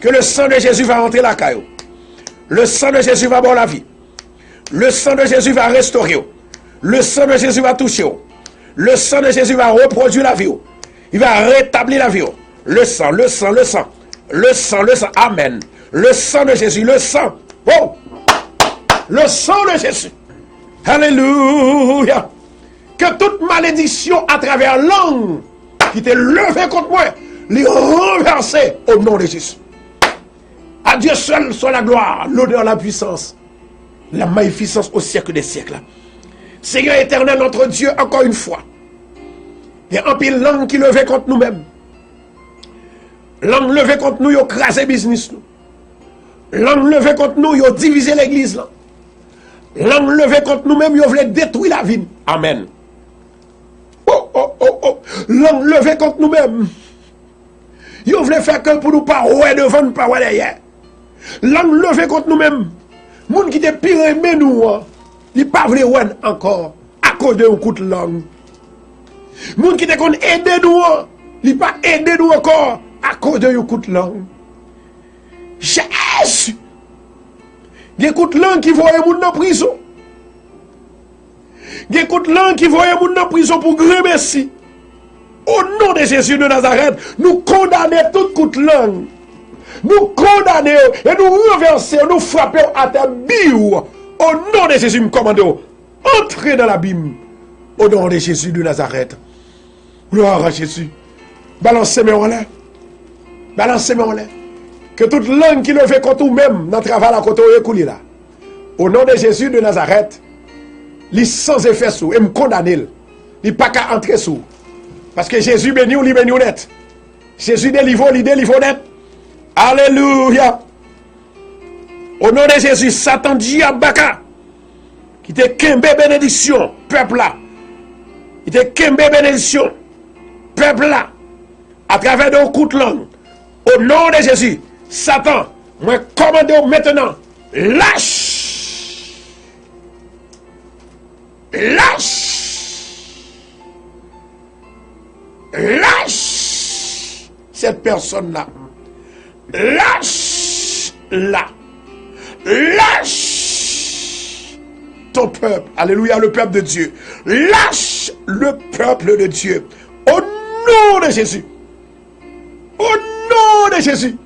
que le sang de Jésus va rentrer la caillou. Le sang de Jésus va boire la vie. Le sang de Jésus va restaurer. Le sang de Jésus va toucher. Le sang de Jésus va reproduire la vie. Il va rétablir la vie. Le sang, le sang, le sang. Le sang, le sang. Amen. Le sang de Jésus, le sang. Oh! Le sang de Jésus. Alléluia. Que toute malédiction à travers l'angle qui t'est levée contre moi, les renverser au nom de Jésus. À Dieu seul soit la gloire, l'honneur, la puissance, la magnificence au siècle des siècles. Seigneur éternel, notre Dieu, encore une fois. Il y a un pile langue qui levait contre nous-mêmes. Langue levée contre nous, il a crasé business nous. Langue levée contre nous, il a divisé l'église là. Langue levée contre nous-mêmes, il voulait détruire la vie. Amen. Oh, oh, oh, oh. Langue levée contre nous-mêmes. Il voulait faire que pour nous pas ouais devant, pas ouais derrière. Langue levée contre nous-mêmes. Moun qui te pire aimé nous, il pas voulu ouais encore à cause de un coup de langue. Moun qui te kon aider nous, il pas aider nous encore à cause de un coup de langue. Jésus. Il y a un coup de langue qui voyait moun dans prison. Il y a un coup de langue qui voyait moun dans prison pour grand merci. Au nom de Jésus de Nazareth, nous condamnons tout coup de langue. Nous condamnons et nous renversons, nous frappons à ta biou. Au nom de Jésus, nous commandons. Entrez dans l'abîme. Au nom de Jésus de Nazareth. Gloire à Jésus. Balancez-moi en l'air. Balancez-moi en l'air. Que toute langue qui le fait contre nous-mêmes, dans le travail à côté de là. Au nom de Jésus de Nazareth, il sans effet sous, et me condamner. Il pas qu'à entrer sous. Parce que Jésus bénit ou il bénit net. Jésus délivre, il délivre net. Alléluia. Au nom de Jésus, Satan dit à Baka, qui te kembe bénédiction, peuple là. Il te kembe bénédiction, peuple là. À travers de coups de langue. Au nom de Jésus, Satan, moi commande maintenant, lâche. Lâche. Lâche cette personne-là. Lâche-la. Lâche ton peuple. Alléluia, le peuple de Dieu. Lâche le peuple de Dieu. Au nom de Jésus. Au nom de Jésus.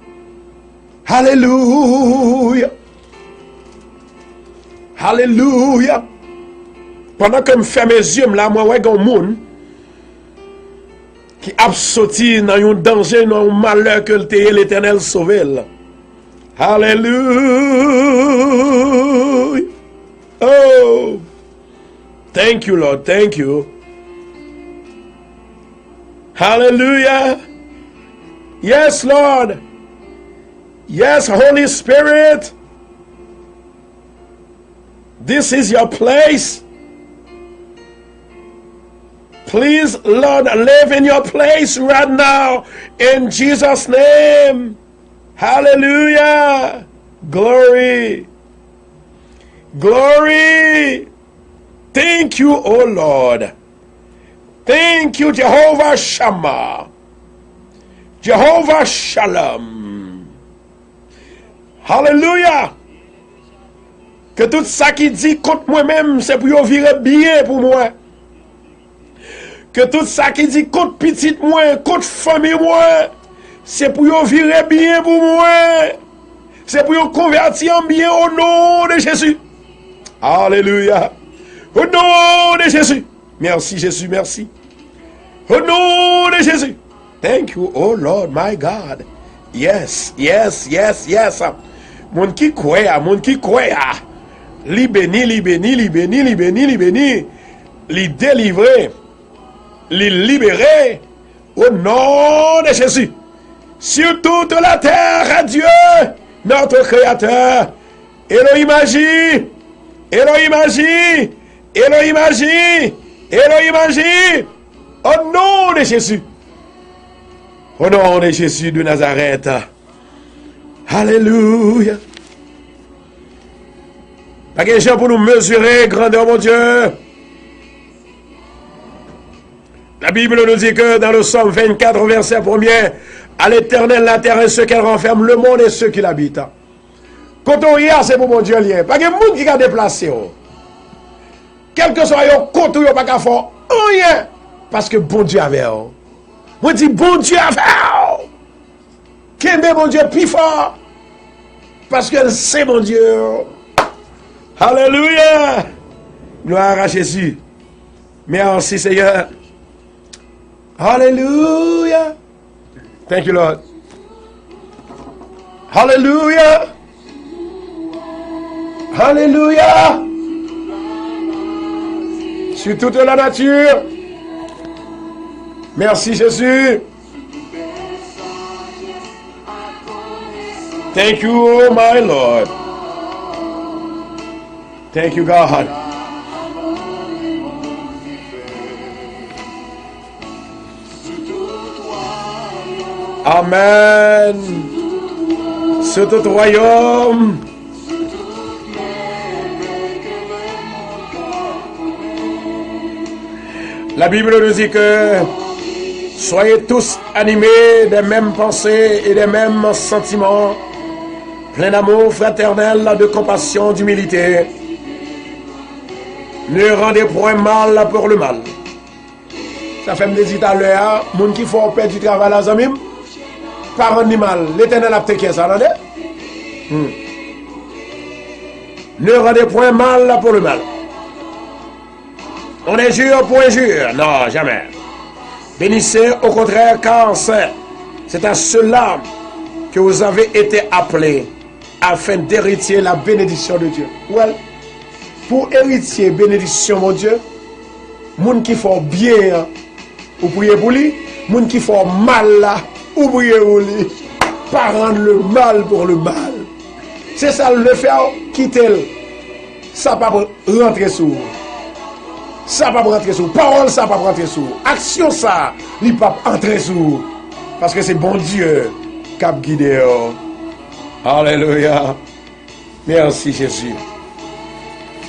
Alléluia. Alléluia. Pendant que je ferme mes yeux, là, moi, ouais, un monde qui a sorti dans un danger, dans un malheur que l'Éternel sauvé. Hallelujah. Oh. Thank you, Lord. Thank you. Hallelujah. Yes, Lord. Yes, Holy Spirit. This is your place. Please, Lord, live in your place right now. In Jesus' name. Hallelujah. Glory. Glory. Thank you, O Lord. Thank you, Jehovah Shammah. Jehovah Shalom. Hallelujah. Que tout ça qui dit contre moi-même, c'est pour virer bien pour moi. Que tout ça qui dit contre petite moi, contre famille moi, c'est pour virer bien pour moi. C'est pour convertir en bien au nom de Jésus. Alléluia. Au nom de Jésus. Merci Jésus, merci. Au nom de Jésus. Thank you, oh Lord, my God. Yes, yes, yes, yes. Mon qui croit, mon qui croit. Li béni, li béni, li béni, li béni, li béni. Li délivré. Les libérer au nom de Jésus. Sur toute la terre, à Dieu, notre Créateur. Elohim agit. Elohim agit. Elohim agit. Elohim agit. Au nom de Jésus. Au nom de Jésus de Nazareth. Alléluia. Pas question pour nous mesurer, grandeur, mon Dieu. La Bible nous dit que dans le Psaume 24, verset 1er, à l'Éternel la terre et ce qu'elle renferme, le monde et ceux qui l'habitent. Quand on y a, c'est pour mon Dieu lien. Pas de monde qui a déplacé. Quel que soit le côté, il n'y a pas qu'à faire rien. Parce que bon Dieu avait. Moi, je dis bon Dieu avait. Qu'aimez mon Dieu plus fort. Parce que c'est mon Dieu. Alléluia. Gloire à Jésus. Merci Seigneur. Alléluia. Thank you, Lord. Alléluia. Alléluia. Sur toute la nature. Merci Jésus. Thank you, my Lord. Thank you, God. Amen. Sur tout royaume. La Bible nous dit que soyez tous animés des mêmes pensées et des mêmes sentiments, plein d'amour fraternel, de compassion, d'humilité. Ne rendez point mal pour le mal. Ça fait me dire tout à l'heure, moun qui font perdre du travail à Zamim, pas rendre mal. L'Éternel a peut-être ça, attendez. Ne rendez point mal pour le mal. On est jure pour injure. Non, jamais. Bénissez au contraire, car c'est à cela que vous avez été appelés afin d'hériter la bénédiction de Dieu. Well, pour hériter bénédiction, mon Dieu, moun qui font bien, ou priez pour lui, moun qui font mal là, ou priez pour lui. Pas rendre le mal pour le mal. C'est ça le faire, quitter. Ça pas rentrer sous. Ça pas rentrer sous. Parole, ça pas rentrer sous. Action, ça, il pas entrer sous. Parce que c'est bon Dieu qui a guidé. Alléluia. Merci Jésus.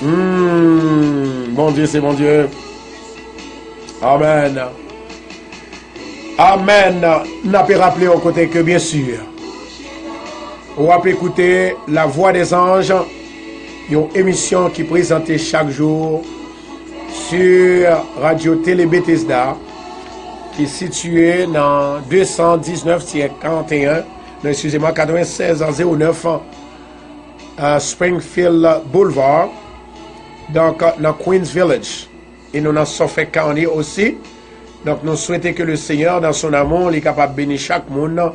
Bon Dieu, c'est bon Dieu. Amen. Amen. N'a pas rappelé au côté que bien sûr, on va écouter La Voix des Anges, une émission qui est présentée chaque jour sur Radio Télé Bethesda, qui est située dans 219-41, excusez-moi, 9609 Springfield Boulevard, donc dans Queens Village. Et nous dans Suffolk County aussi. Donc nous souhaitons que le Seigneur, dans son amour, est capable de bénir chaque monde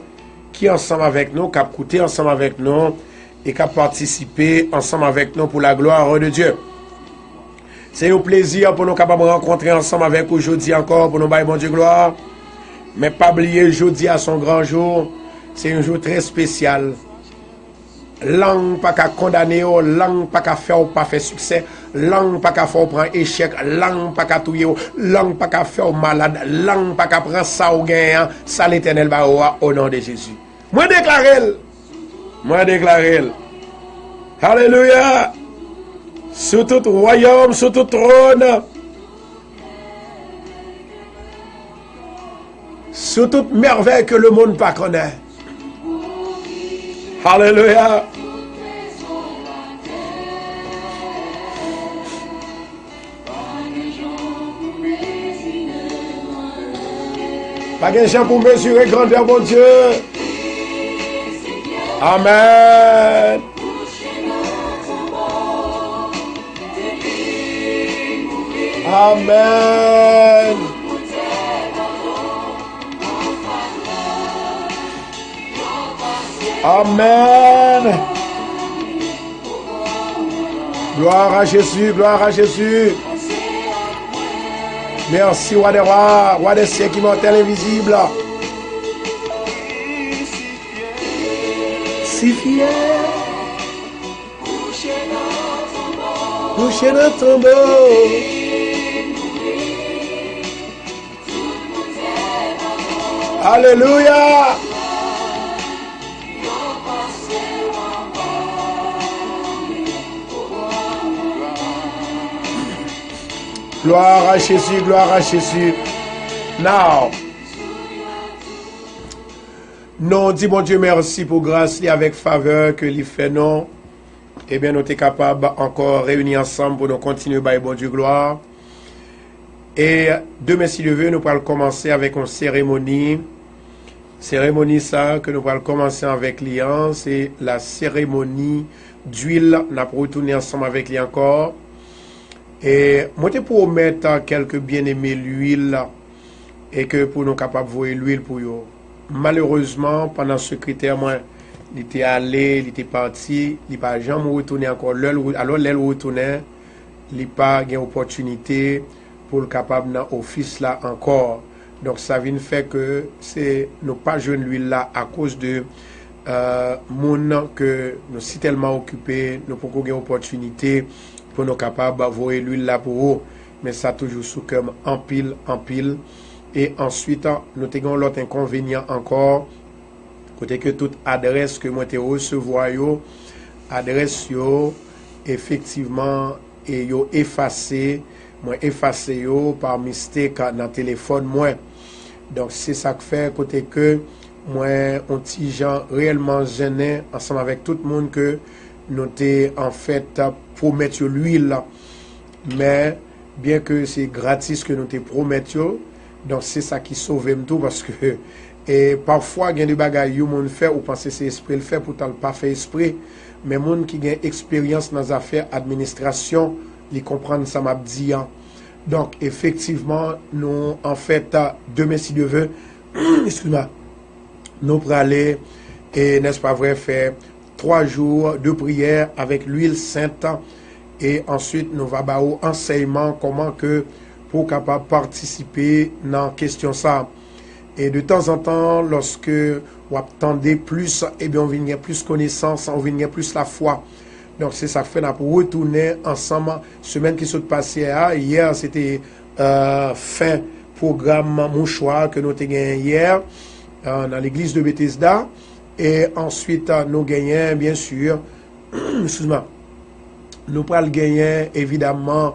qui est ensemble avec nous, qui a écouté ensemble avec nous et qui a participé ensemble avec nous pour la gloire de Dieu. C'est un plaisir pour nous capables de rencontrer ensemble avec vous aujourd'hui encore pour nous bailler bon Dieu gloire. Mais pas oublier jeudi à son grand jour. C'est un jour très spécial. Langue pas qu'à condamner, langue pas qu'à faire ou pas faire succès, langue pas qu'à faire prendre échec, langue pas qu'à touiller, langue pas qu'à faire malade, langue pas qu'à prendre ça ou gain, ça l'Éternel va au nom de Jésus. Moi déclare. Alléluia. Sur tout royaume, sur tout trône, sur toute merveille que le monde pas connaît. Alléluia. Pas de gens pour mesurer grandeur, mon Dieu. Amen. Amen. Amen. Gloire à Jésus, gloire à Jésus. Merci, roi des rois, roi des siècles immortels invisibles. Si fier. Couché dans ton tombeau. Alléluia. Gloire à Jésus, gloire à Jésus. Now, nous disons, bon Dieu, merci pour grâce et avec faveur que l'il fait non. Eh bien, nous sommes capables encore réunir ensemble pour nous continuer par bon Dieu, gloire. Et demain, si Dieu veut, nous allons commencer avec une cérémonie. Cérémonie ça, que nous allons commencer avec l'Ian, c'est la cérémonie d'huile. Nous allons retourner ensemble avec lui encore. Et moi, je pour mettre quelques bien-aimés l'huile et que pour nous capables de voir l'huile pour eux. Malheureusement, pendant ce critère, moi, il était allé, il était parti, il n'a pas jamais retourné encore. Alors, l'elle retournait, il n'a pas eu opportunité pour le capable dans l'office là encore. Donc, ça vient faire que c'est nous pas jeunes l'huile là à cause de monde que nous sommes tellement occupés, nous pouvons avoir opportunité pour nous capables d'envoyer l'huile là pour eux. Mais ça toujours sous comme en pile. Et ensuite, nous avons l'autre inconvénient encore, côté que toute adresse que moi te recevoir, adresse yo, effectivement, et yo effacé, moi effacé yo par mistake dans le téléphone moi. Donc c'est ça que fait côté que moi un petit gens réellement gêné ensemble avec tout le monde que nous t'ai en fait promettre l'huile, mais bien que c'est gratis que nous te promettons. Donc c'est ça qui sauve tout parce que et parfois il y a des bagages que monde fait ou penser c'est esprit le fait pourtant pas fait esprit, mais monde qui a expérience dans les affaires administration, ils comprennent ça m'a dit. Donc effectivement nous en fait demain si Dieu veut excuse-moi, nous pour aller et n'est-ce pas vrai faire 3 jours de prière avec l'huile sainte et ensuite nous va avoir enseignement comment que pour capable participer dans question ça. Et de temps en temps, lorsque vous attendez plus, eh bien on vient gagner plus connaissance, on vient gagner plus la foi. Donc c'est ça que fait pour retourner ensemble semaine qui s'est passée hier, c'était fin programme mon choix que nous avons gagné hier dans l'église de Bethesda et ensuite nous gagnons bien sûr excuse-moi. Nous pourrons gagner évidemment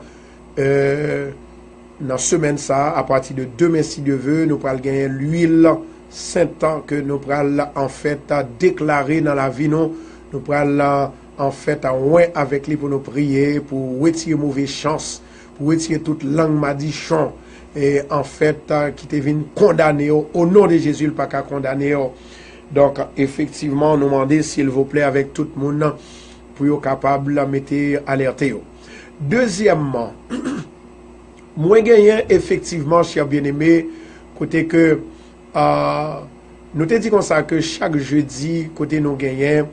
dans semaine ça, à partir de demain si Dieu veut, nous pourrons gagner l'huile sainte que nous pourrons en fait déclarer dans la vie nous pourrons en fait en avec lui pour nous prier, pour retirer mauvaise chance, pour retirer toute langue madichon et en fait qui te viennent condamner au nom de Jésus, le pas qu'à condamner. Donc effectivement, nous demander s'il vous plaît avec tout le monde pour être capable de mettre alerter. Deuxièmement, moi gagnant effectivement, cher bien-aimé, côté que nous te dit comme ça que chaque jeudi, côté nous gagnons,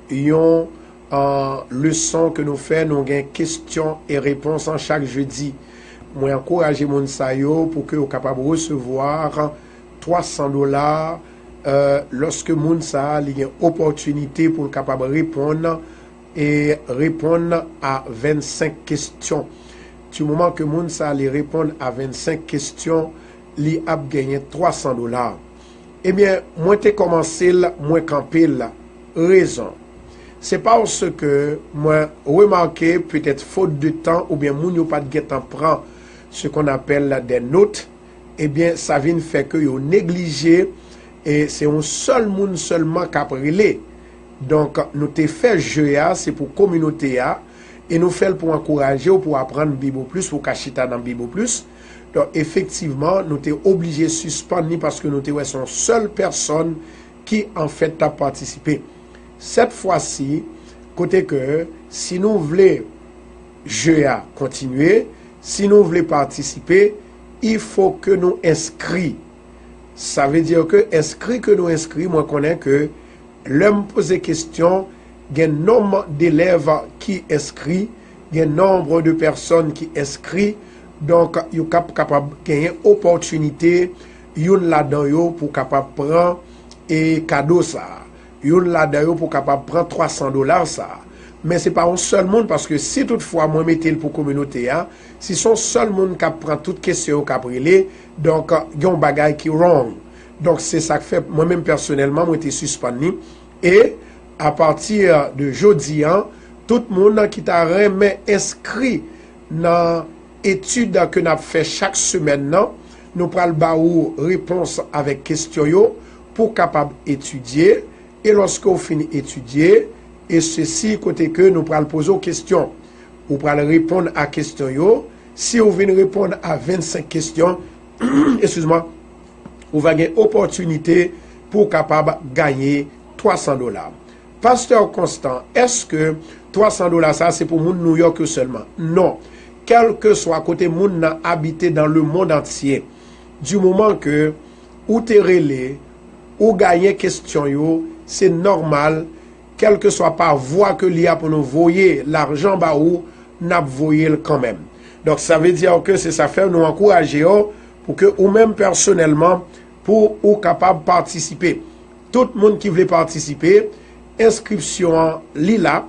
yon leçon que nous faisons, nous gagnons questions et réponses en chaque jeudi. Moi encourager mon sayo pour que vous capable de recevoir $300 lorsque moun sa a une opportunité pour capable répondre et répondre à 25 questions. Du moment que moun sa allait répondre à 25 questions, li a gagné $300. Eh bien, moi t'ai commencé là, moi campé là. Raison. C'est parce que moi remarqué peut-être faute de temps ou bien moun yo pas de temps prend ce qu'on appelle des notes. Eh bien, ça vient faire que yo négligé et c'est un seul moun seulement qui a pris. Donc, nous t'ai fait jeu, c'est pour communauté et nous faisons pour encourager ou pour apprendre Bible plus, pour cacher dans Bible plus. Donc, effectivement, nous t'ai obligé de suspendre parce que nous t'ai son seule personne qui en fait a participé. Cette fois-ci, côté que si nous voulons jouer à continuer, si nous voulons participer, il faut que nous inscrivons. Ça veut dire que inscrit que nous inscrivons, moi je connais que l'homme pose des questions, il y a un nombre d'élèves qui inscrivent, il y a un nombre de personnes qui inscrivent, donc il est capable de gagner opportunité, il y a là-dedans pour capable prendre et cadeau ça. Il y a là-dedans pour capable prendre $300 ça. Mais ce n'est pas un seul monde parce que si toutefois moi mettez pour communauté, si son seul monde qui prend toute question qui a pris, donc il y a un bagage qui est wrong. Donc c'est ça que fait moi-même personnellement, moi été suspendu. Et à partir de jeudi, tout le monde qui t'a remis inscrit dans l'étude que nous avons fait chaque semaine, nous prenons réponse avec question pour capable étudier. Et lorsque vous finissez d'étudier, et ceci côté que nous prenons poser aux questions, vous prenez répondre à question. Si vous venez répondre à 25 questions, excuse-moi, vous avez une opportunité pour capable gagner $300. Pasteur Constant, est-ce que $300 ça c'est pour New York seulement? Non. Quel que soit côté moun n'a habité dans le monde entier, du moment que ou te relé ou gagner question yo, c'est normal, quel que soit par voie que l'y a pour nous voyer l'argent ba ou n'a voyer quand même. Donc ça veut dire que c'est ça fait nous encourager pour que ou même personnellement pour ou capable participer. Tout le monde qui veut participer, inscription lila.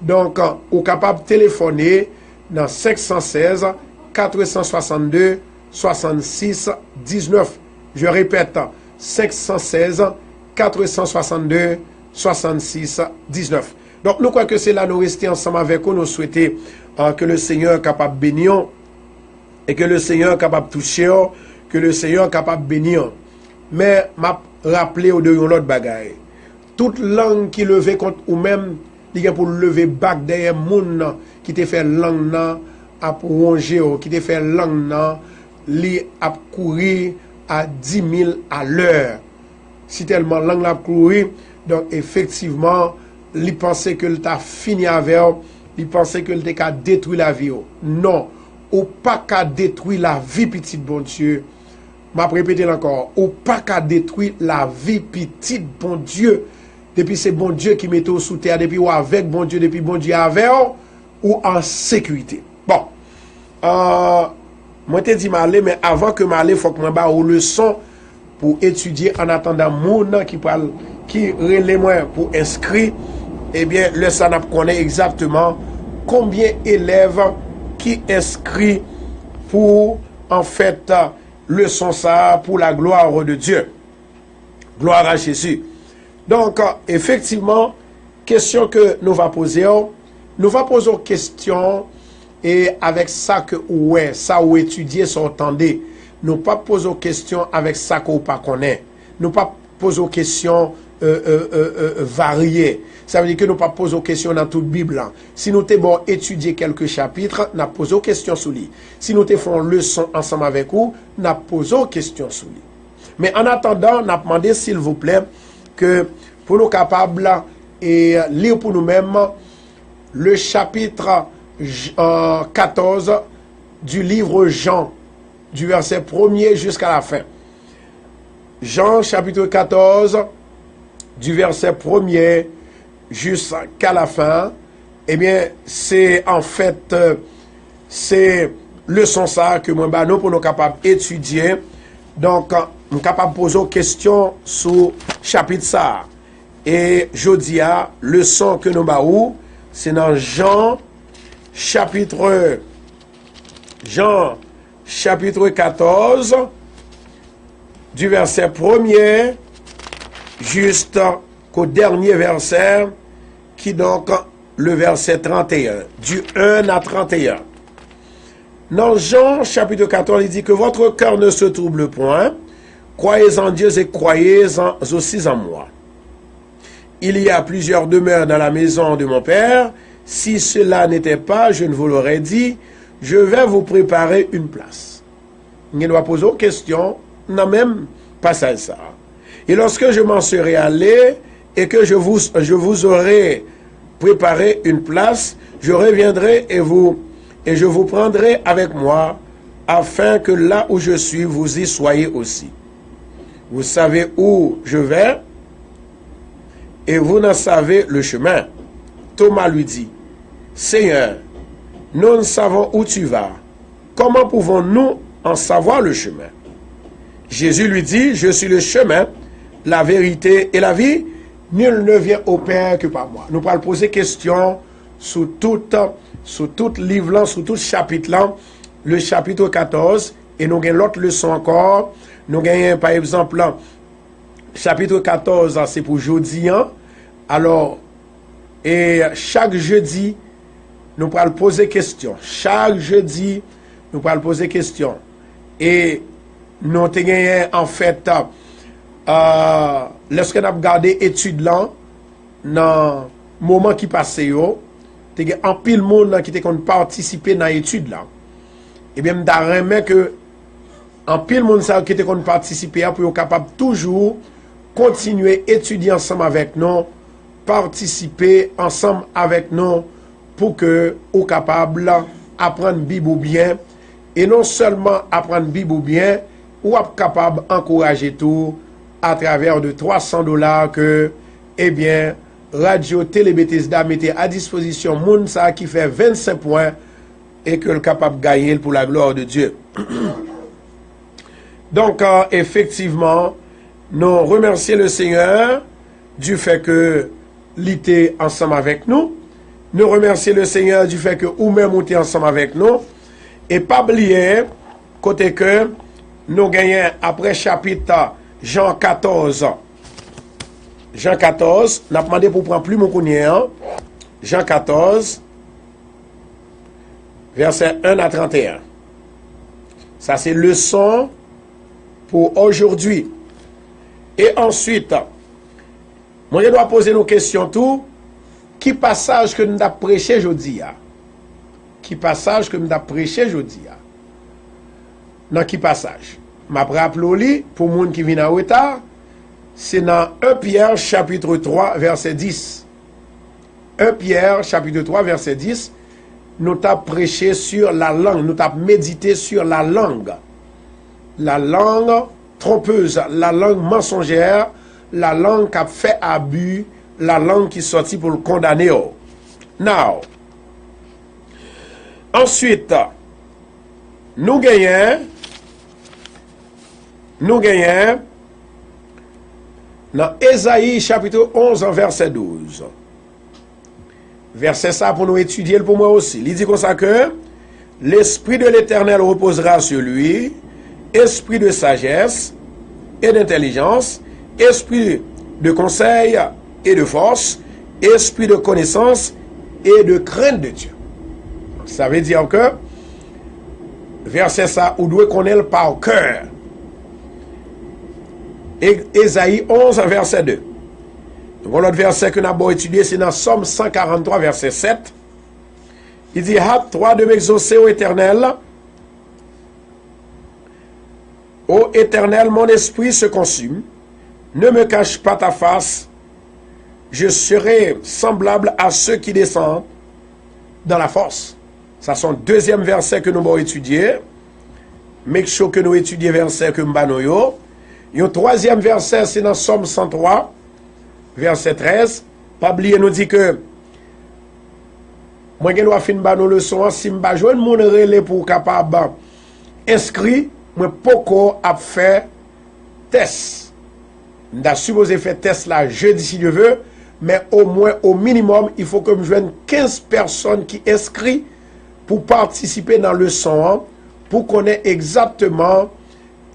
Donc ou capable téléphoner dans 516 462 66 19. Je répète, 516 462 66 19. Donc nous croyons que c'est là nous rester ensemble avec vous, nous souhaiter que le Seigneur est capable de bénir et que le Seigneur est capable de toucher, que le Seigneur est capable de bénir. Mais m'a rappelé au de l'autre bagaille. Toute langue qui levait contre ou même il y a pour lever back derrière moun qui te fait langue nan à ronger qui te fait langue nan li a courir à 10 000 à l'heure. Si tellement langue la courir, donc effectivement, il pensait que t'a fini avec, il pensait que il t'a détruit la vie. Non, ou pas qu'à détruire la vie petite bon Dieu. M'a répété encore, ou pas qu'à détruire la vie petite bon Dieu. Depuis c'est bon Dieu qui met sous terre, depuis ou avec bon Dieu, depuis bon Dieu avec ou en sécurité. Bon, moi te dit m'aller, mais avant que m'aller, faut que moi ba ou leçon pour étudier en attendant moun qui parle, qui relève moi pour inscrire. Eh bien, le SANAP connaît exactement combien d'élèves qui inscrit pour en fait leçon ça pour la gloire de Dieu. Gloire à Jésus. Donc, effectivement, question que nous va poser, nous va poser une question et avec ça que ouais, ça ou étudier, ça entendez. Nous pas poser une question avec ça qu'on pas connaît. Nous pas poser une question variée. Ça veut dire que nous pas poser une question dans toute Bible. Si nous te bon étudier quelques chapitres, nous posons une question sur lui. Si nous te faisons leçon ensemble avec vous, nous posons une question sur lui. Mais en attendant, nous demandé s'il vous plaît que pour nous capables et lire pour nous-mêmes le chapitre 14 du livre Jean, du verset 1er jusqu'à la fin. Jean chapitre 14 du verset 1er jusqu'à la fin. Eh bien, c'est en fait c'est leçon ça que moi nous pour nous capables étudier. Donc nous capables poser des questions sur chapitre ça. Et jeudi a leçon que nous baou, c'est dans Jean chapitre 14 du verset 1er jusqu'au dernier verset qui donc le verset 31 du 1 à 31. Dans Jean chapitre 14, il dit que votre cœur ne se trouble point, croyez en Dieu et croyez aussi en moi. Il y a plusieurs demeures dans la maison de mon Père. Si cela n'était pas, je ne vous l'aurais dit, je vais vous préparer une place. Il doit poser une question, non même pas ça. Et lorsque je m'en serai allé et que je vous aurai préparé une place, je reviendrai et je vous prendrai avec moi, afin que là où je suis, vous y soyez aussi. Vous savez où je vais, et vous n'en savez le chemin. Thomas lui dit, Seigneur, nous ne savons où tu vas. Comment pouvons-nous en savoir le chemin? Jésus lui dit, je suis le chemin, la vérité et la vie. Nul ne vient au Père que par moi. Nous allons poser question sur tout livre, sur tout chapitre là, le chapitre 14, et nous avons l'autre leçon encore. Nous avons par exemple chapitre 14, c'est pour jeudi. Alors, et chaque jeudi, nous pourrons poser question. Chaque jeudi, nous pourrons poser question. Et nous avons gagné, en fait, lorsque nous avons regardé l'étude là, dans le moment qui passait, il y a un pile de monde qui a participé dans l'étude là. Et bien, nous avons que en pile de monde qui a participé pour être capable toujours continuer à étudier ensemble avec nous, participer ensemble avec nous pour que vous capable d'apprendre la Bible bien. Et non seulement apprendre la Bible bien, ou êtes capable d'encourager tout à travers de $300 que, eh bien, Radio Télé Bethesda mettait à disposition moun ça qui fait 25 points et que le capable de gagner pour la gloire de Dieu. Donc, effectivement, nous remercions le Seigneur du fait que l'ité ensemble avec nous. Nous remercions le Seigneur du fait que vous-même êtes ensemble avec nous. Et pas oublier, côté que nous gagnons après chapitre Jean 14. Jean 14, nous avons demandé pour prendre plus mon connaissance. Jean 14, verset 1 à 31. Ça, c'est leçon pour aujourd'hui. Et ensuite, moi, je dois poser nos questions tout. Qui passage que nous avons prêché aujourd'hui? Qui passage que nous avons prêché aujourd'hui? Dans qui passage? Je vais rappeler pour les gens qui viennent en retard. C'est dans 1 Pierre chapitre 3 verset 10. 1 Pierre chapitre 3 verset 10. Nous avons prêché sur la langue. Nous avons médité sur la langue. La langue trompeuse, la langue mensongère, la langue qui a fait abus, la langue qui est sortie pour le condamner. Now, ensuite, nous gagnons dans Ésaïe chapitre 11 verset 12. Verset ça pour nous étudier pour moi aussi. Il dit comme ça que l'Esprit de l'Éternel reposera sur lui, esprit de sagesse et d'intelligence, esprit de conseil et de force, esprit de connaissance et de crainte de Dieu. Ça veut dire que verset ça, vous devez connaître par cœur. Ésaïe 11 verset 2. Donc l'autre verset que nous avons étudié, c'est dans Somme 143 verset 7. Il dit, hâte-toi de m'exaucer au Éternel. Ô Éternel, mon esprit se consume. Ne me cache pas ta face. Je serai semblable à ceux qui descendent dans la force. Ça, c'est le deuxième verset que nous allons étudier. Make sure que nous étudions verset que nous avons. Le troisième verset, c'est dans Somme 103, verset 13. Pas oublier, nous dit que moi, je dois finir nos leçons. Si je ne joue mon relais pour capable inscrit, moi, pourquoi a fait test. Je suis supposé faire test là jeudi si Dieu veut, mais au moins, au minimum, il faut que je joigne 15 personnes qui inscrivent pour participer dans le leçon, pour connaître exactement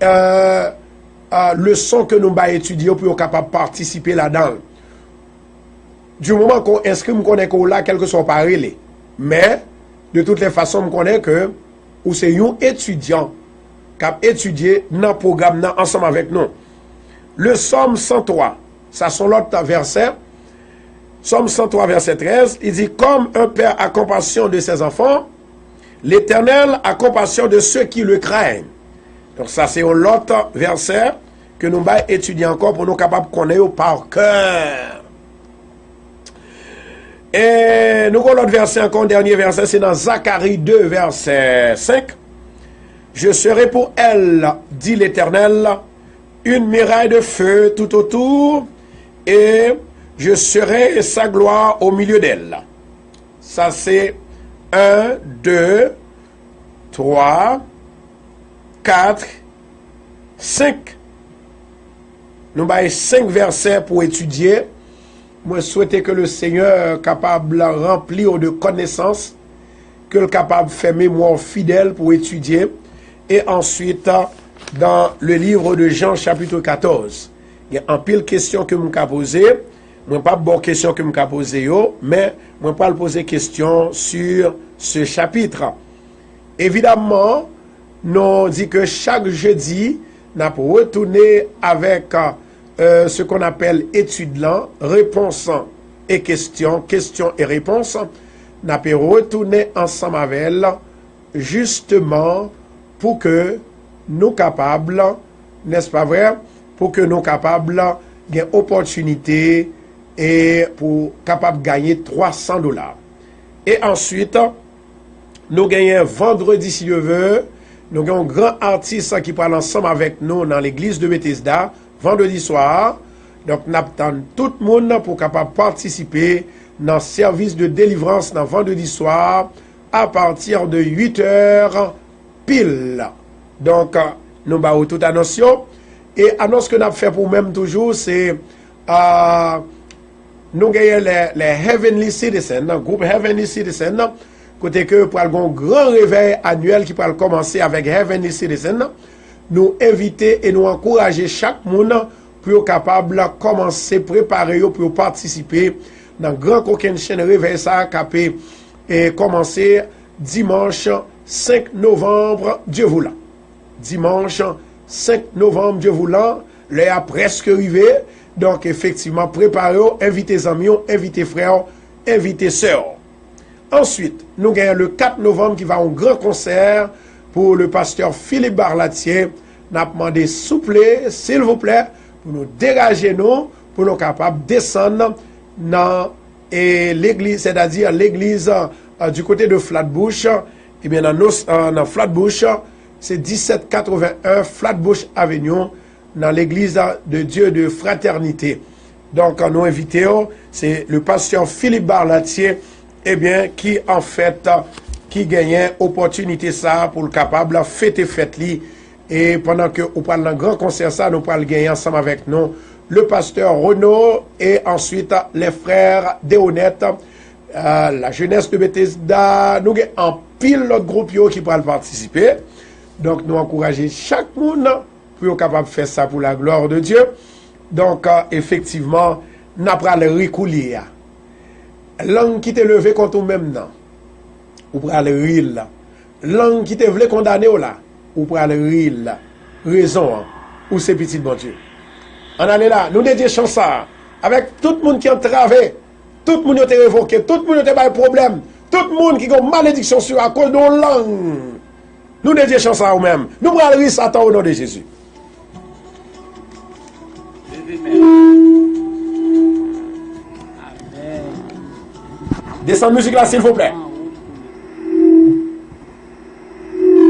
le son que nous allons étudier pour être capable de participer là-dedans. Du moment qu'on inscrit, on connaît qu'on a quelque chose par relais. Mais, de toutes les façons, on connaît que ou c'est un étudiant qui a étudié dans le programme ensemble avec nous. Le Somme 103, ça sont l'autre verset. Somme 103, verset 13, il dit, comme un père a compassion de ses enfants, l'Éternel a compassion de ceux qui le craignent. Donc ça, c'est l'autre verset que nous allons étudier encore pour nous capables de connaître par cœur. Et nous avons l'autre verset, encore un dernier verset, c'est dans Zacharie 2, verset 5. Je serai pour elle, dit l'Éternel, une muraille de feu tout autour, et je serai sa gloire au milieu d'elle. Ça c'est 1, 2, 3, 4, 5. Nous avons 5 versets pour étudier. Moi, je souhaite que le Seigneur capable de remplir de connaissances, que le capable de faire mémoire fidèle pour étudier. Et ensuite, dans le livre de Jean, chapitre 14. Il y a un pile question que m'ka poser. Moi pas bonne question que m'ka poser yo, mais moi pas poser question sur ce chapitre. Évidemment, nous dit que chaque jeudi, n'a pour retourner avec ce qu'on appelle étude là, réponse et question et réponse. N'a pour retourner ensemble avec elle, justement pour que nous capables, n'est-ce pas vrai, pour que nous capables gain opportunité et pour capable gagner $300. Et ensuite, nous gagnons vendredi si Dieu veut, nous avons un grand artiste qui parle ensemble avec nous dans l'église de Bethesda, vendredi soir. Donc, nous attendons tout le monde pour capable participer dans le service de délivrance dans vendredi soir à partir de 8h pile. Donc, nous avons toute annonce. Et annonce que nous avons fait pour même toujours, c'est nous gagnons les Heavenly Citizens, le groupe Heavenly Citizens. Côté que pour un grand réveil annuel qui va commencer avec Heavenly Citizen, nous inviter et nous encourager chaque monde pour être capable de commencer, préparer pour participer dans le grand coquin chaîne réveil ça qui et commencer dimanche 5 novembre, Dieu voulant. Dimanche 5 novembre, Dieu voulant, l'heure a presque arrivé. Donc effectivement, préparez-vous, invitez amis, invitez frères, invitez sœurs. Ensuite, nous gagnons le 4 novembre qui va à un grand concert pour le pasteur Philippe Barlatier. Nous avons demandé souple, s'il vous plaît, pour nous dégager nous, pour nous capables de descendre dans l'église, c'est-à-dire l'église du côté de Flatbush. Et bien dans Flatbush, c'est 1781 Flatbush Avenue, dans l'église de Dieu de Fraternité. Donc, nous invitons, c'est le pasteur Philippe Barlatier, eh bien, qui en fait, qui gagnait opportunité ça pour le capable fêter fête li. Et pendant que on parle d'un grand concert ça, nous parlons gagner ensemble avec nous le pasteur Renaud et ensuite les frères Déhonnête, la jeunesse de Bethesda, nous avons en pile l'autre groupe qui pourra participer. Donc nous encourageons chaque monde pour être capable de faire ça pour la gloire de Dieu. Donc effectivement, nous avons le récouler. Langue qui te levé contre même non, ou pour aller rire là. Langue qui te voulait condamner là, ou pour aller rire là. Raison, ou c'est petit bon Dieu. On allait là, nous dédions chance ça, avec tout le monde qui a entravé, tout le monde qui a révoqué, tout le monde qui a pas de problème, tout le monde qui a une malédiction sur à cause de nos langues. Nous dédions chance à nous-mêmes. Nous pour aller rire Satan au nom de Jésus. Descends musique là, s'il vous plaît.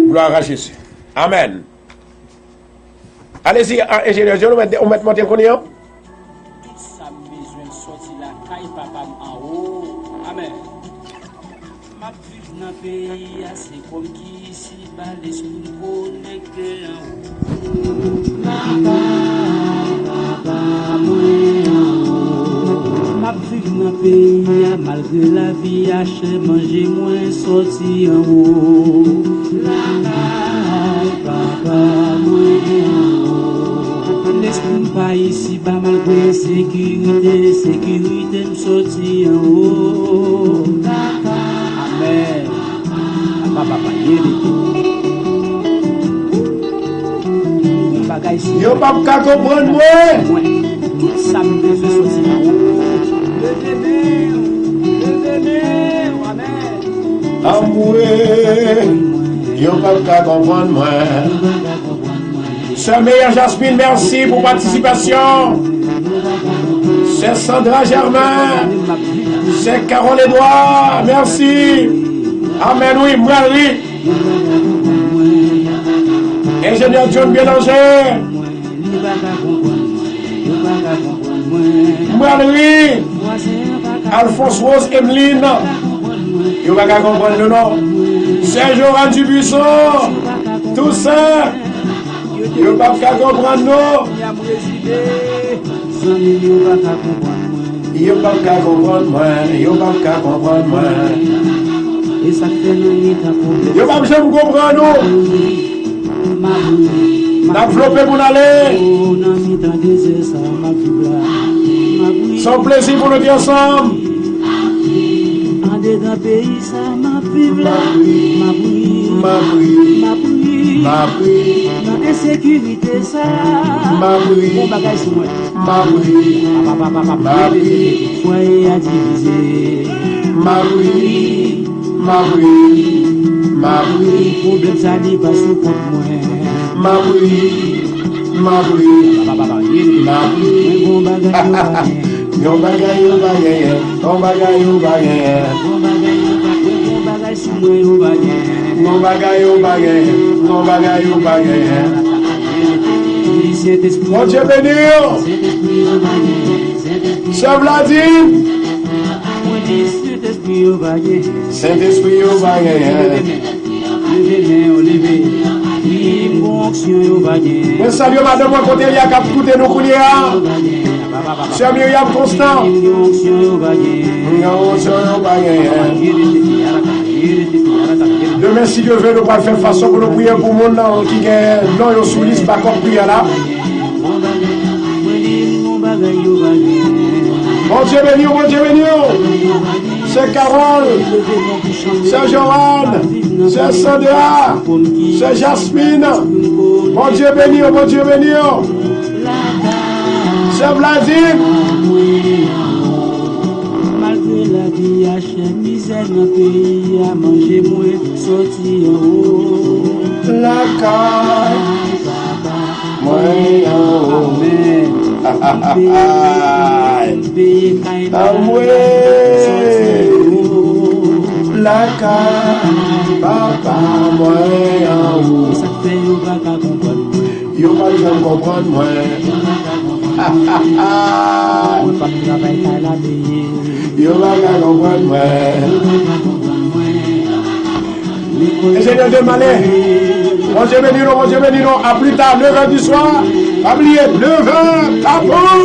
Gloire à Jésus. Amen. Allez-y, ingénieur Dieu, on met monter le cognon. Tout ça besoin de sortir la caille papa en haut. Amen. Ma vie dans le pays, c'est comme qui ici, l'esprit connecté en haut. Ma vie dans le pays, malgré la vie, achète manger moins sorti en haut. L'esprit pas ici, pas malgré sécurité me sorti en haut. Amen. Yo pas comprendre moi. Tout ça me besoin sortir en haut. Amen. Amoureux, yo pas comprendre moi. Sœur Meilleure Jasmine, merci pour participation. C'est Sandra Germain. C'est Carole Edouard, merci. Amen, oui, moi, oui. Ingénieur John Bélanger. Moi, oui. Alphonse Rose Emeline. Vous ne pouvez pas comprendre le nom. Serge Oran du Buisson. Tout ça. Vous ne pouvez pas comprendre non. Vous ne pouvez pas comprendre moi. Vous ne pouvez pas comprendre moi. Vous ne pouvez pas comprendre non. N'enveloppez pour aller. Sans plaisir pour nous dire ensemble. En dedans pays ça m'a vivre là. Ma pri. Dans insécurité ça. Bon bagage sur moi. Ma pri. Foyer à diviser. Ma pri. Problème ça dit pas sous compte moi. Ma pri. Bon bagage. Yon bagay Mon Dieu béni. Chef Vladimir. Saint-Esprit au bagay. Mais salut madame, moi côté il y a qu'à écouter nos coulières. Cher Myriam Constant. Demain, si Dieu veut, nous allons faire façon pour nous prier pour le monde qui est non sous liste, pas comme prier là. Mon Dieu béni. C'est Carole, c'est Joanne, c'est Sandra, c'est Jasmine. Mon Dieu béni. C'est Vladimir. Malgré la vie à chaque misère dans le pays, à manger moins, sortir en haut. La caille, moi en haut. La caille, papa, moi en haut. Ça fait yon va qu'à comprendre. Yon va jamais comprendre moi. Yo va comprendre moi. Ingénieur de Malais. Mon Dieu béni, à plus tard, 9h du soir. Pas oublier, 9h, capot.